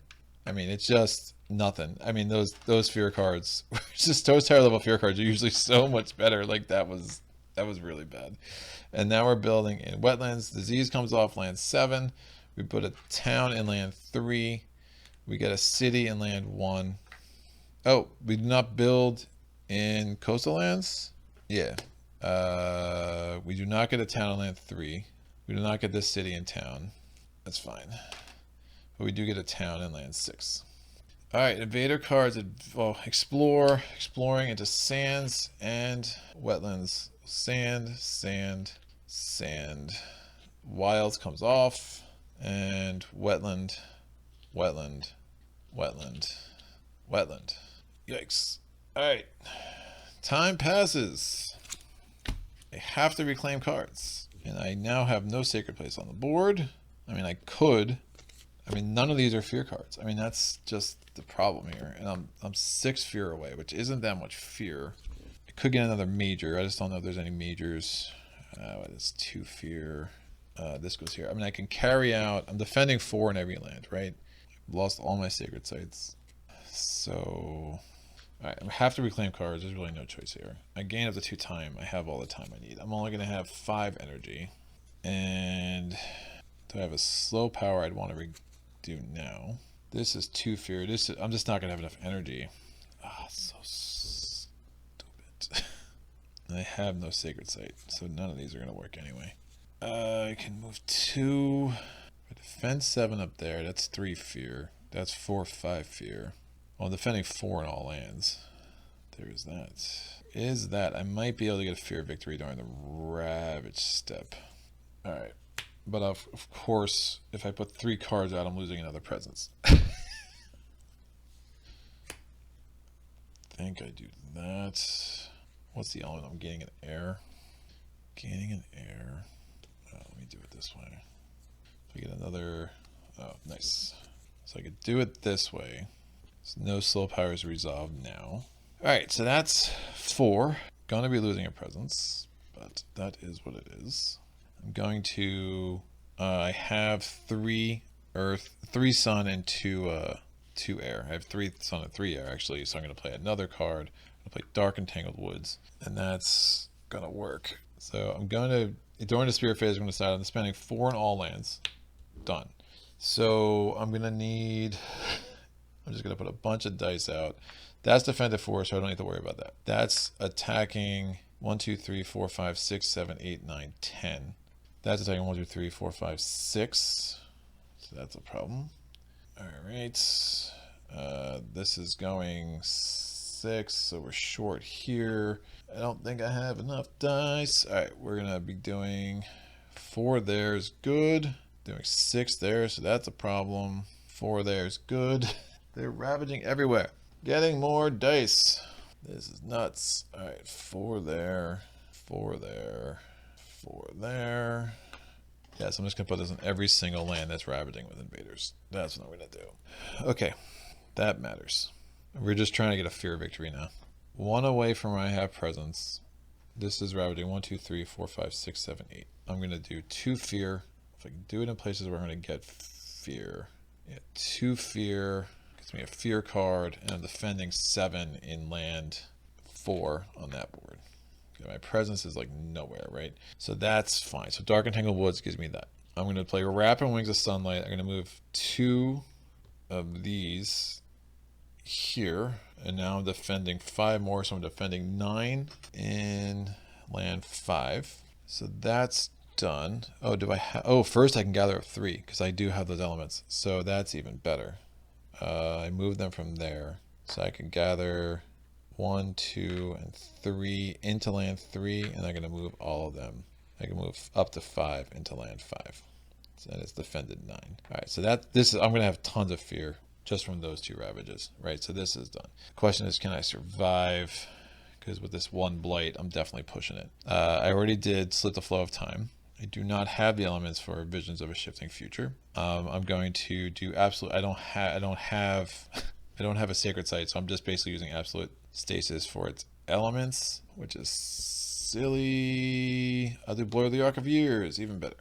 I mean, it's just nothing. I mean, those fear cards, just those terror level fear cards are usually so much better. Like that was really bad. And now we're building in wetlands. Disease comes off land 7. We put a town in land 3. We get a city in land 1. Oh, we do not build in coastal lands? Yeah. We do not get a town in land 3. We do not get this city in town. That's fine. But we do get a town in land 6. All right, invader cards. Exploring into sands and wetlands. Sand, sand, sand. Wilds comes off. And wetland, wetland, wetland, wetland. Yikes. All right. Time passes. I have to reclaim cards. And I now have no sacred place on the board. I mean, I could. I mean, none of these are fear cards. I mean, that's just the problem here. And I'm 6 fear away, which isn't that much fear. I could get another major. I just don't know if there's any majors. What is 2 fear? This goes here. I mean, I can carry out. I'm defending 4 in every land, right? I've lost all my sacred sites. So, alright, I have to reclaim cards. There's really no choice here. I gain up to 2 time. I have all the time I need. I'm only going to have 5 energy. And do I have a slow power I'd want to redo now? This is 2 fear. I'm just not going to have enough energy. Ah, so stupid. I have no sacred site, so none of these are going to work anyway. I can move 2. Defend 7 up there. That's 3 fear. That's 4, 5 fear. Well, I'm defending 4 in all lands. There's that. Is that I might be able to get a fear victory during the Ravage step. Alright. But of course, if I put 3 cards out, I'm losing another presence. I think I do that. What's the element? I'm gaining an air. Gaining an air. Oh, let me do it this way. So I get another. Oh, nice. So I could do it this way. So no slow powers resolved now. Alright, so that's 4. Gonna be losing a presence, but that is what it is. I'm going to. I have 3 earth, 3 sun, and 2 air. I have 3 sun and 3 air actually, so I'm going to play another card. I'm going to play Dark and Tangled Woods, and that's going to work. So I'm going to, during the spirit phase, I'm going to decide I'm spending 4 in all lands. Done. So I'm going to need, I'm just going to put a bunch of dice out. That's defended 4, so I don't need to worry about that. That's attacking 1, 2, 3, 4, 5, 6, 7, 8, 9, 10. That's attacking 1, 2, 3, 4, 5, 6. So that's a problem. Alright. This is going 6, so we're short here. I don't think I have enough dice. Alright, we're going to be doing 4 there is good. Doing 6 there, so that's a problem. 4 there is good. They're ravaging everywhere. Getting more dice. This is nuts. Alright, 4 there. 4 there. 4 there. Yes, I'm just going to put this in every single land that's ravaging with invaders. That's what I'm going to do. Okay, that matters. We're just trying to get a fear victory now. 1 away from where I have presence. This is ravaging 1, 2, 3, 4, 5, 6, 7, 8. I'm going to do 2 fear. If I can do it in places where I'm going to get fear. Yeah, 2 fear. Gives me a fear card. And I'm defending 7 in land 4 on that board. My presence is like nowhere, right? So that's fine. So Dark and Tangled Woods gives me that. I'm going to play Rapid Wings of Sunlight. I'm going to move 2 of these here. And now I'm defending 5 more. So I'm defending 9 in land 5. So that's done. Oh, do I have... Oh, first I can gather up 3 because I do have those elements. So that's even better. I moved them from there. So I can gather 1, 2, and 3 into land 3, and I'm going to move all of them. I can move up to 5 into land 5. So that is defended 9. Alright, so I'm going to have tons of fear just from those 2 ravages, right? So this is done. The question is, can I survive? Because with this 1 blight, I'm definitely pushing it. I already did Slit the Flow of Time. I do not have the elements for Visions of a Shifting Future. I'm going to do absolute. I don't have a sacred site, so I'm just basically using absolute stasis for its elements, which is silly. I'll do Blur the Arc of Years, even better.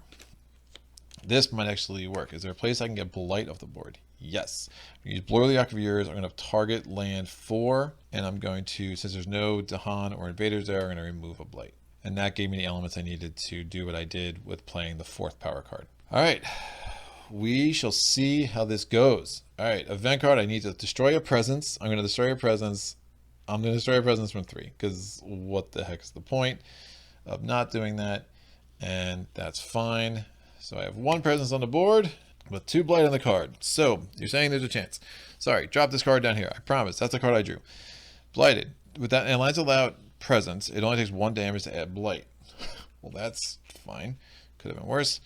This might actually work. Is there a place I can get Blight off the board? Yes. I'm going to use Blur the Arc of Years. I'm going to target land 4, and I'm going to, since there's no Dahan or invaders there, I'm going to remove a Blight. And that gave me the elements I needed to do what I did with playing the 4th power card. All right. We shall see how this goes. All right, event card. I need to destroy a presence. I'm going to destroy a presence. I'm going to destroy a presence from 3 because what the heck is the point of not doing that? And that's fine. So I have 1 presence on the board with 2 blight on the card. So you're saying there's a chance. Sorry, drop this card down here. I promise. That's the card I drew. Blighted. With that, and lands allowed presence. It only takes 1 damage to add blight. Well, that's fine. Could have been worse.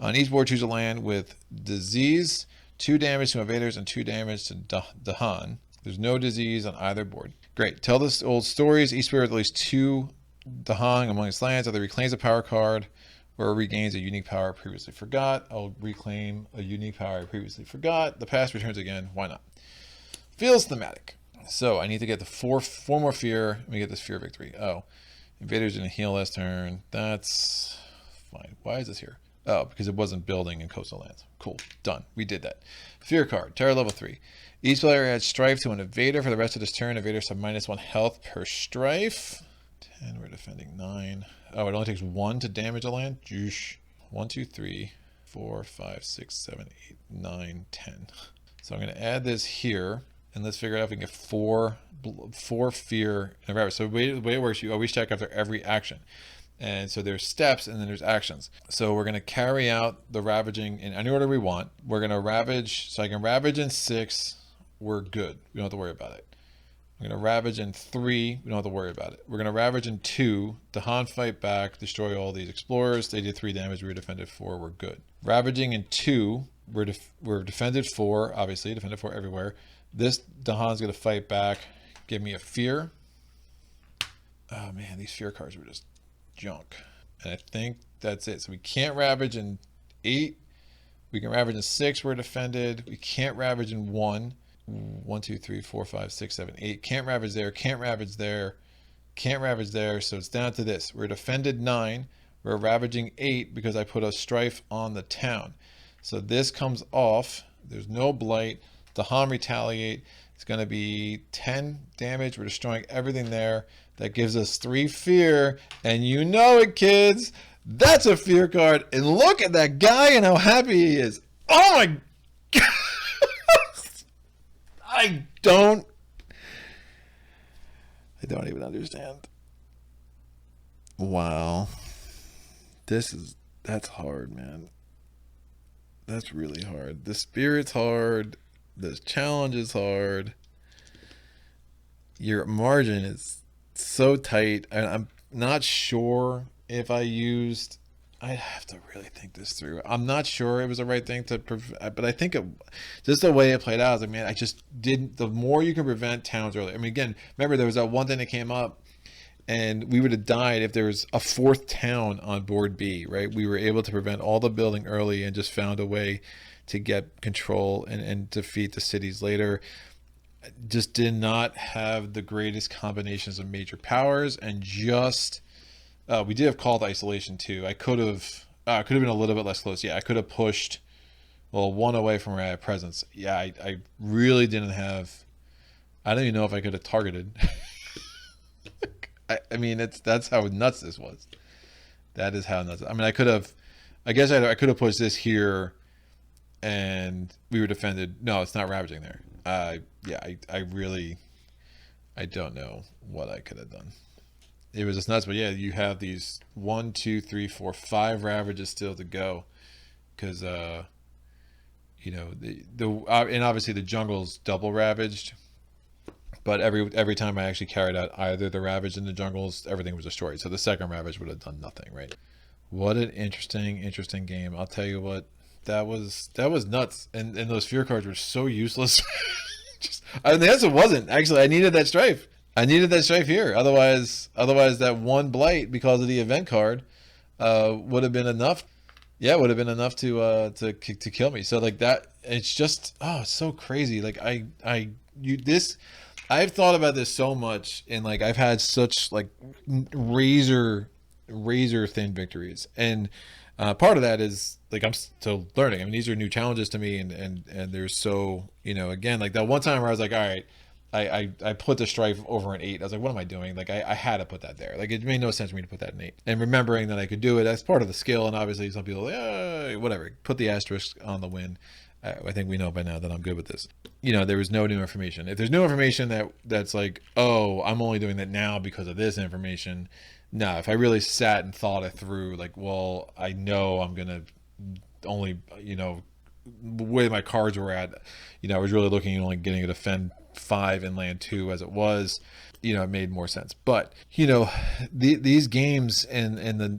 On each board, choose a land with disease, 2 damage to invaders, and 2 damage to Dahan. There's no disease on either board. Great. Tell the old stories. Each spirit with at least 2 Dahan among its lands. Either reclaims a power card or regains a unique power previously forgot. I'll reclaim a unique power I previously forgot. The past returns again. Why not? Feels thematic. So I need to get the 4 more fear. Let me get this fear victory. Oh, Invaders didn't heal last turn. That's fine. Why is this here? Oh, because it wasn't building in coastal lands. Cool. Done. We did that. Fear card. Terror level 3. Each player adds strife to an invader for the rest of this turn. Invaders have -1 health per strife. 10. We're defending 9. Oh, it only takes 1 to damage a land? Joosh. 1, 2, 3, 4, 5, 6, 7, 8, 9, 10. So I'm going to add this here. And let's figure out if we can get four fear in a rabbit. So the way it works, you always check after every action. And so there's steps and then there's actions. So we're going to carry out the ravaging in any order we want. We're going to ravage. So I can ravage in 6. We're good. We don't have to worry about it. We're going to ravage in 3. We don't have to worry about it. We're going to ravage in 2. The Han fight back, destroy all these explorers. They did 3 damage. We were defended 4. We're good. Ravaging in 2. We're defended 4. Obviously, defended 4 everywhere. This Dahan's going to fight back, give me a fear. Oh man, these fear cards were just junk. And I think that's it. So we can't ravage in 8. We can ravage in 6. We're defended. We can't ravage in 1. 1, 2, 3, 4, 5, 6, 7, 8. Can't ravage there. Can't ravage there. Can't ravage there. So it's down to this. We're defended 9. We're ravaging 8 because I put a strife on the town. So this comes off. There's no blight. The Han retaliate. It's going to be 10 damage. We're destroying everything there. That gives us 3 fear. And you know it, kids. That's a fear card. And look at that guy and how happy he is. Oh my God. I don't even understand. Wow. That's hard, man. That's really hard. The spirit's hard. The challenge is hard. Your margin is so tight. And I'm not sure if I have to really think this through. I'm not sure it was the right thing to prevent, but I think just the way it played out, I was like, man, I just didn't. The more you can prevent towns early. I mean, again, remember there was that one thing that came up, and we would have died if there was a 4th town on board B, right? We were able to prevent all the building early and just found a way to get control and defeat the cities later. Just did not have the greatest combinations of major powers, and just we did have called isolation too. I could have been a little bit less close. Yeah, I could have pushed 1 away from where I had presence. Yeah, I really didn't have. I don't even know if I could have targeted. I mean, that's how nuts this was. That is how nuts. I mean, I could have. I guess I could have pushed this here, and we were defended. No, it's not ravaging there. Yeah, I don't know what I could have done. It was just nuts, but yeah, you have these 1, 2, 3, 4, 5 ravages still to go, because you know and obviously the jungle's double ravaged, but every time I actually carried out either the ravage in the jungles, everything was destroyed. So the second ravage would have done nothing, right? What an interesting game. I'll tell you what, that was nuts, and those fear cards were so useless. The answer wasn't actually. I needed that strife. Here. Otherwise that one blight because of the event card would have been enough. Yeah, it would have been enough to kill me. So like that, it's just it's so crazy. Like I've thought about this so much, and like I've had such like razor thin victories, and part of that is like I'm still learning. I mean, these are new challenges to me, and there's so, again, like that one time where I was like, all right, I put the strife over an 8. I was like, what am I doing? Like I had to put that there. Like it made no sense for me to put that in 8. And remembering that I could do it, that's part of the skill. And obviously some people, whatever, put the asterisk on the win. I think we know by now that I'm good with this. There was no new information. If there's new information that's like, oh, I'm only doing that now because of this information. No, if I really sat and thought it through, like, well, I know I'm going to only, the way my cards were at, I was really looking at only getting to defend 5 and land 2 as it was, it made more sense. But, these games and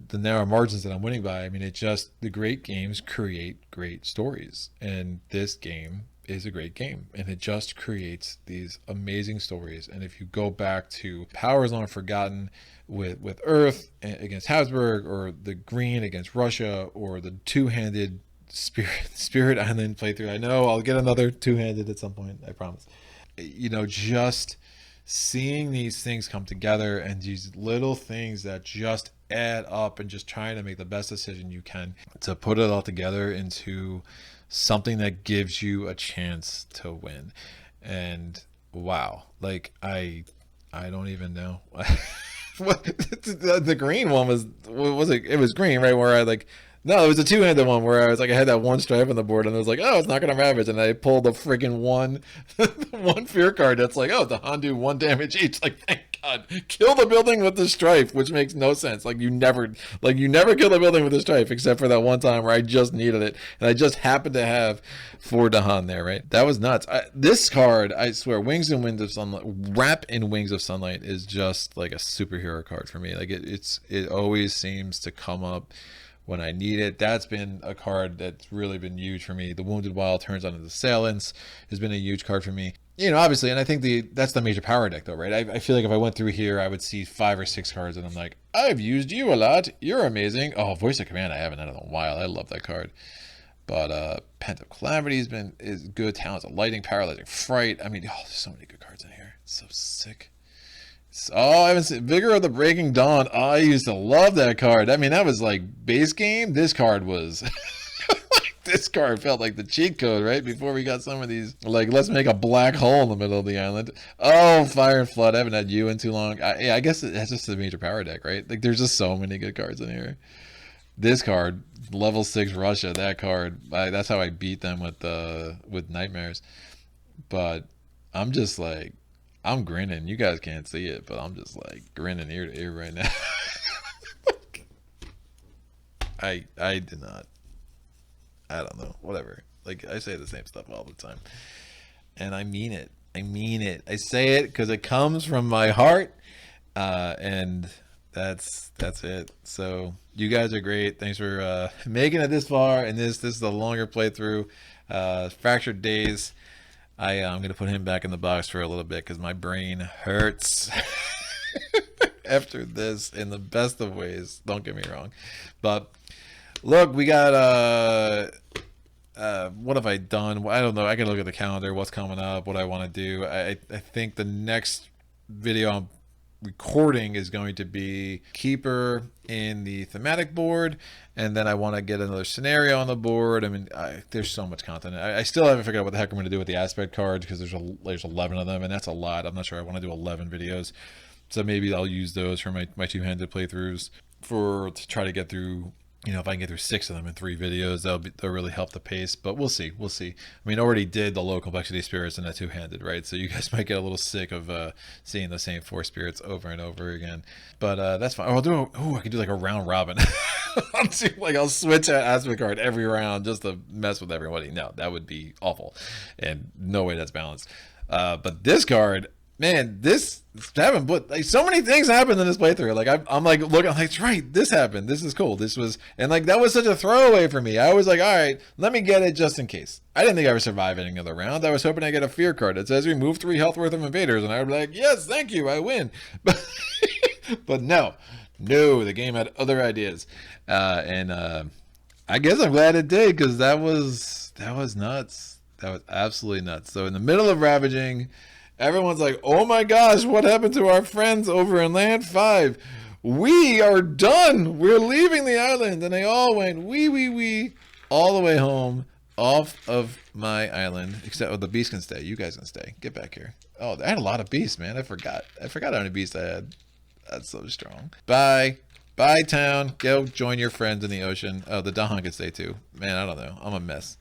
the narrow margins that I'm winning by, I mean, the great games create great stories. And this game is a great game, and it just creates these amazing stories. And if you go back to Powers Long Forgotten with Earth against Habsburg, or the Green against Russia, or the two-handed Spirit Island playthrough, I know I'll get another two-handed at some point, I promise. Just seeing these things come together and these little things that just add up, and just trying to make the best decision you can to put it all together into something that gives you a chance to win. And wow, like I don't even know. What the green one was, what was it? It was green, right? Where I like, no, it was a two-handed one where I was like, I had that one stripe on the board, and I was like, oh, it's not gonna ravage, and I pulled the friggin' one, one fear card that's like, oh, the Han do 1 damage each. Like, thank God, kill the building with the stripe, which makes no sense. Like you never kill the building with the stripe, except for that one time where I just needed it, and I just happened to have 4 Dahan there, right? That was nuts. This card, I swear, Wings and Winds of Sunlight, Wrap in Wings of Sunlight is just like a superhero card for me. Like it always seems to come up when I need it. That's been a card that's really been huge for me. The Wounded Wild turns on its assailants has been a huge card for me. You know, obviously, and I think that's the major power deck though, right? I feel like if I went through here, I would see 5 or 6 cards and I'm like, I've used you a lot. You're amazing. Oh, Voice of Command, I haven't had in a while. I love that card. But Pent of Calamity is good. Talents of Lighting, Paralyzing Fright. I mean, oh, there's so many good cards in here. It's so sick. Oh, I haven't seen Vigor of the Breaking Dawn. Oh, I used to love that card. I mean, that was like base game. This card was this card felt like the cheat code, right? Before we got some of these, like, let's make a black hole in the middle of the island. Oh, Fire and Flood. I haven't had you in too long. Yeah, I guess that's just the major power deck, right? Like, there's just so many good cards in here. This card, level 6 Russia, that card, that's how I beat them with Nightmares. But I'm just like, I'm grinning. You guys can't see it, but I'm just like grinning ear to ear right now. I did not. I don't know. Whatever. Like, I say the same stuff all the time, and I mean it. I mean it. I say it because it comes from my heart, and that's it. So you guys are great. Thanks for making it this far. And this is a longer playthrough. Fractured Days. I'm going to put him back in the box for a little bit because my brain hurts after this in the best of ways. Don't get me wrong. But look, we got, what have I done? I don't know. I got to look at the calendar, what's coming up, what I want to do. I think the next video I'm recording is going to be Keeper in the thematic board, and then I want to get another scenario on the board. I mean, there's so much content. I still haven't figured out what the heck I'm going to do with the aspect cards because there's 11 of them, and that's a lot. I'm not sure I want to do 11 videos, so maybe I'll use those for my two-handed playthroughs to try to get through. You know, if I can get through 6 of them in 3 videos, that'll really help the pace. But we'll see. I mean, I already did the low complexity spirits in that two-handed, right? So you guys might get a little sick of seeing the same 4 spirits over and over again. But that's fine. I could do like a round robin. I'll switch an aspect card every round just to mess with everybody. No, that would be awful, and no way that's balanced. But this card, man, so many things happened in this playthrough. Like I'm like looking, I'm like, that's right, this happened. This is cool. This was, and like that was such a throwaway for me. I was like, all right, let me get it just in case. I didn't think I would survive any other round. I was hoping I get a fear card that says remove 3 health worth of invaders, and I would be like, yes, thank you, I win. But no, the game had other ideas, and I guess I'm glad it did because that was nuts. That was absolutely nuts. So in the middle of ravaging, everyone's like, oh my gosh, what happened to our friends over in Land 5? We are done. We're leaving the island. And they all went wee, all the way home off of my island. Except the beast can stay. You guys can stay. Get back here. Oh, I had a lot of beasts, man. I forgot how many beasts I had. That's so strong. Bye, town. Go join your friends in the ocean. Oh, the Dahan can stay too. Man, I don't know. I'm a mess.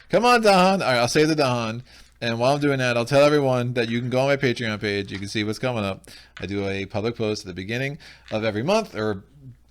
Come on, Dahan. All right, I'll save the Dahan. And while I'm doing that, I'll tell everyone that you can go on my Patreon page. You can see what's coming up. I do a public post at the beginning of every month, or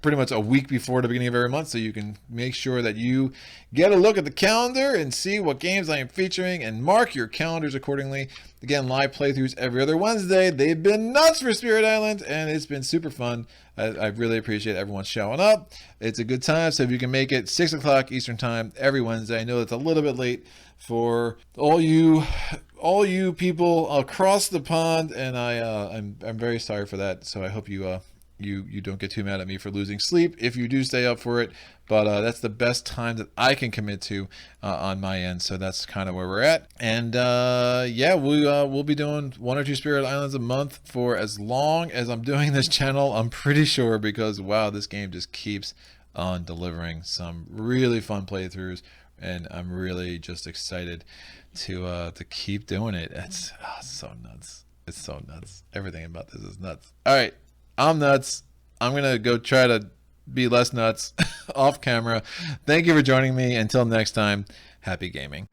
pretty much a week before the beginning of every month, so you can make sure that you get a look at the calendar and see what games I am featuring and mark your calendars accordingly. Again, live playthroughs every other Wednesday. They've been nuts for Spirit Island, and it's been super fun. I really appreciate everyone showing up. It's a good time, so if you can make it 6 o'clock Eastern time every Wednesday. I know it's a little bit late for all you people across the pond, and I'm very sorry for that. So I hope you you don't get too mad at me for losing sleep if you do stay up for it. But that's the best time that I can commit to on my end. So that's kind of where we're at. And yeah, we'll be doing 1 or 2 Spirit Islands a month for as long as I'm doing this channel. I'm pretty sure, because wow, this game just keeps on delivering some really fun playthroughs, and I'm really just excited to keep doing it. It's so nuts. It's so nuts. Everything about this is nuts. All right, I'm nuts. I'm gonna go try to be less nuts off camera. Thank you for joining me. Until next time, happy gaming.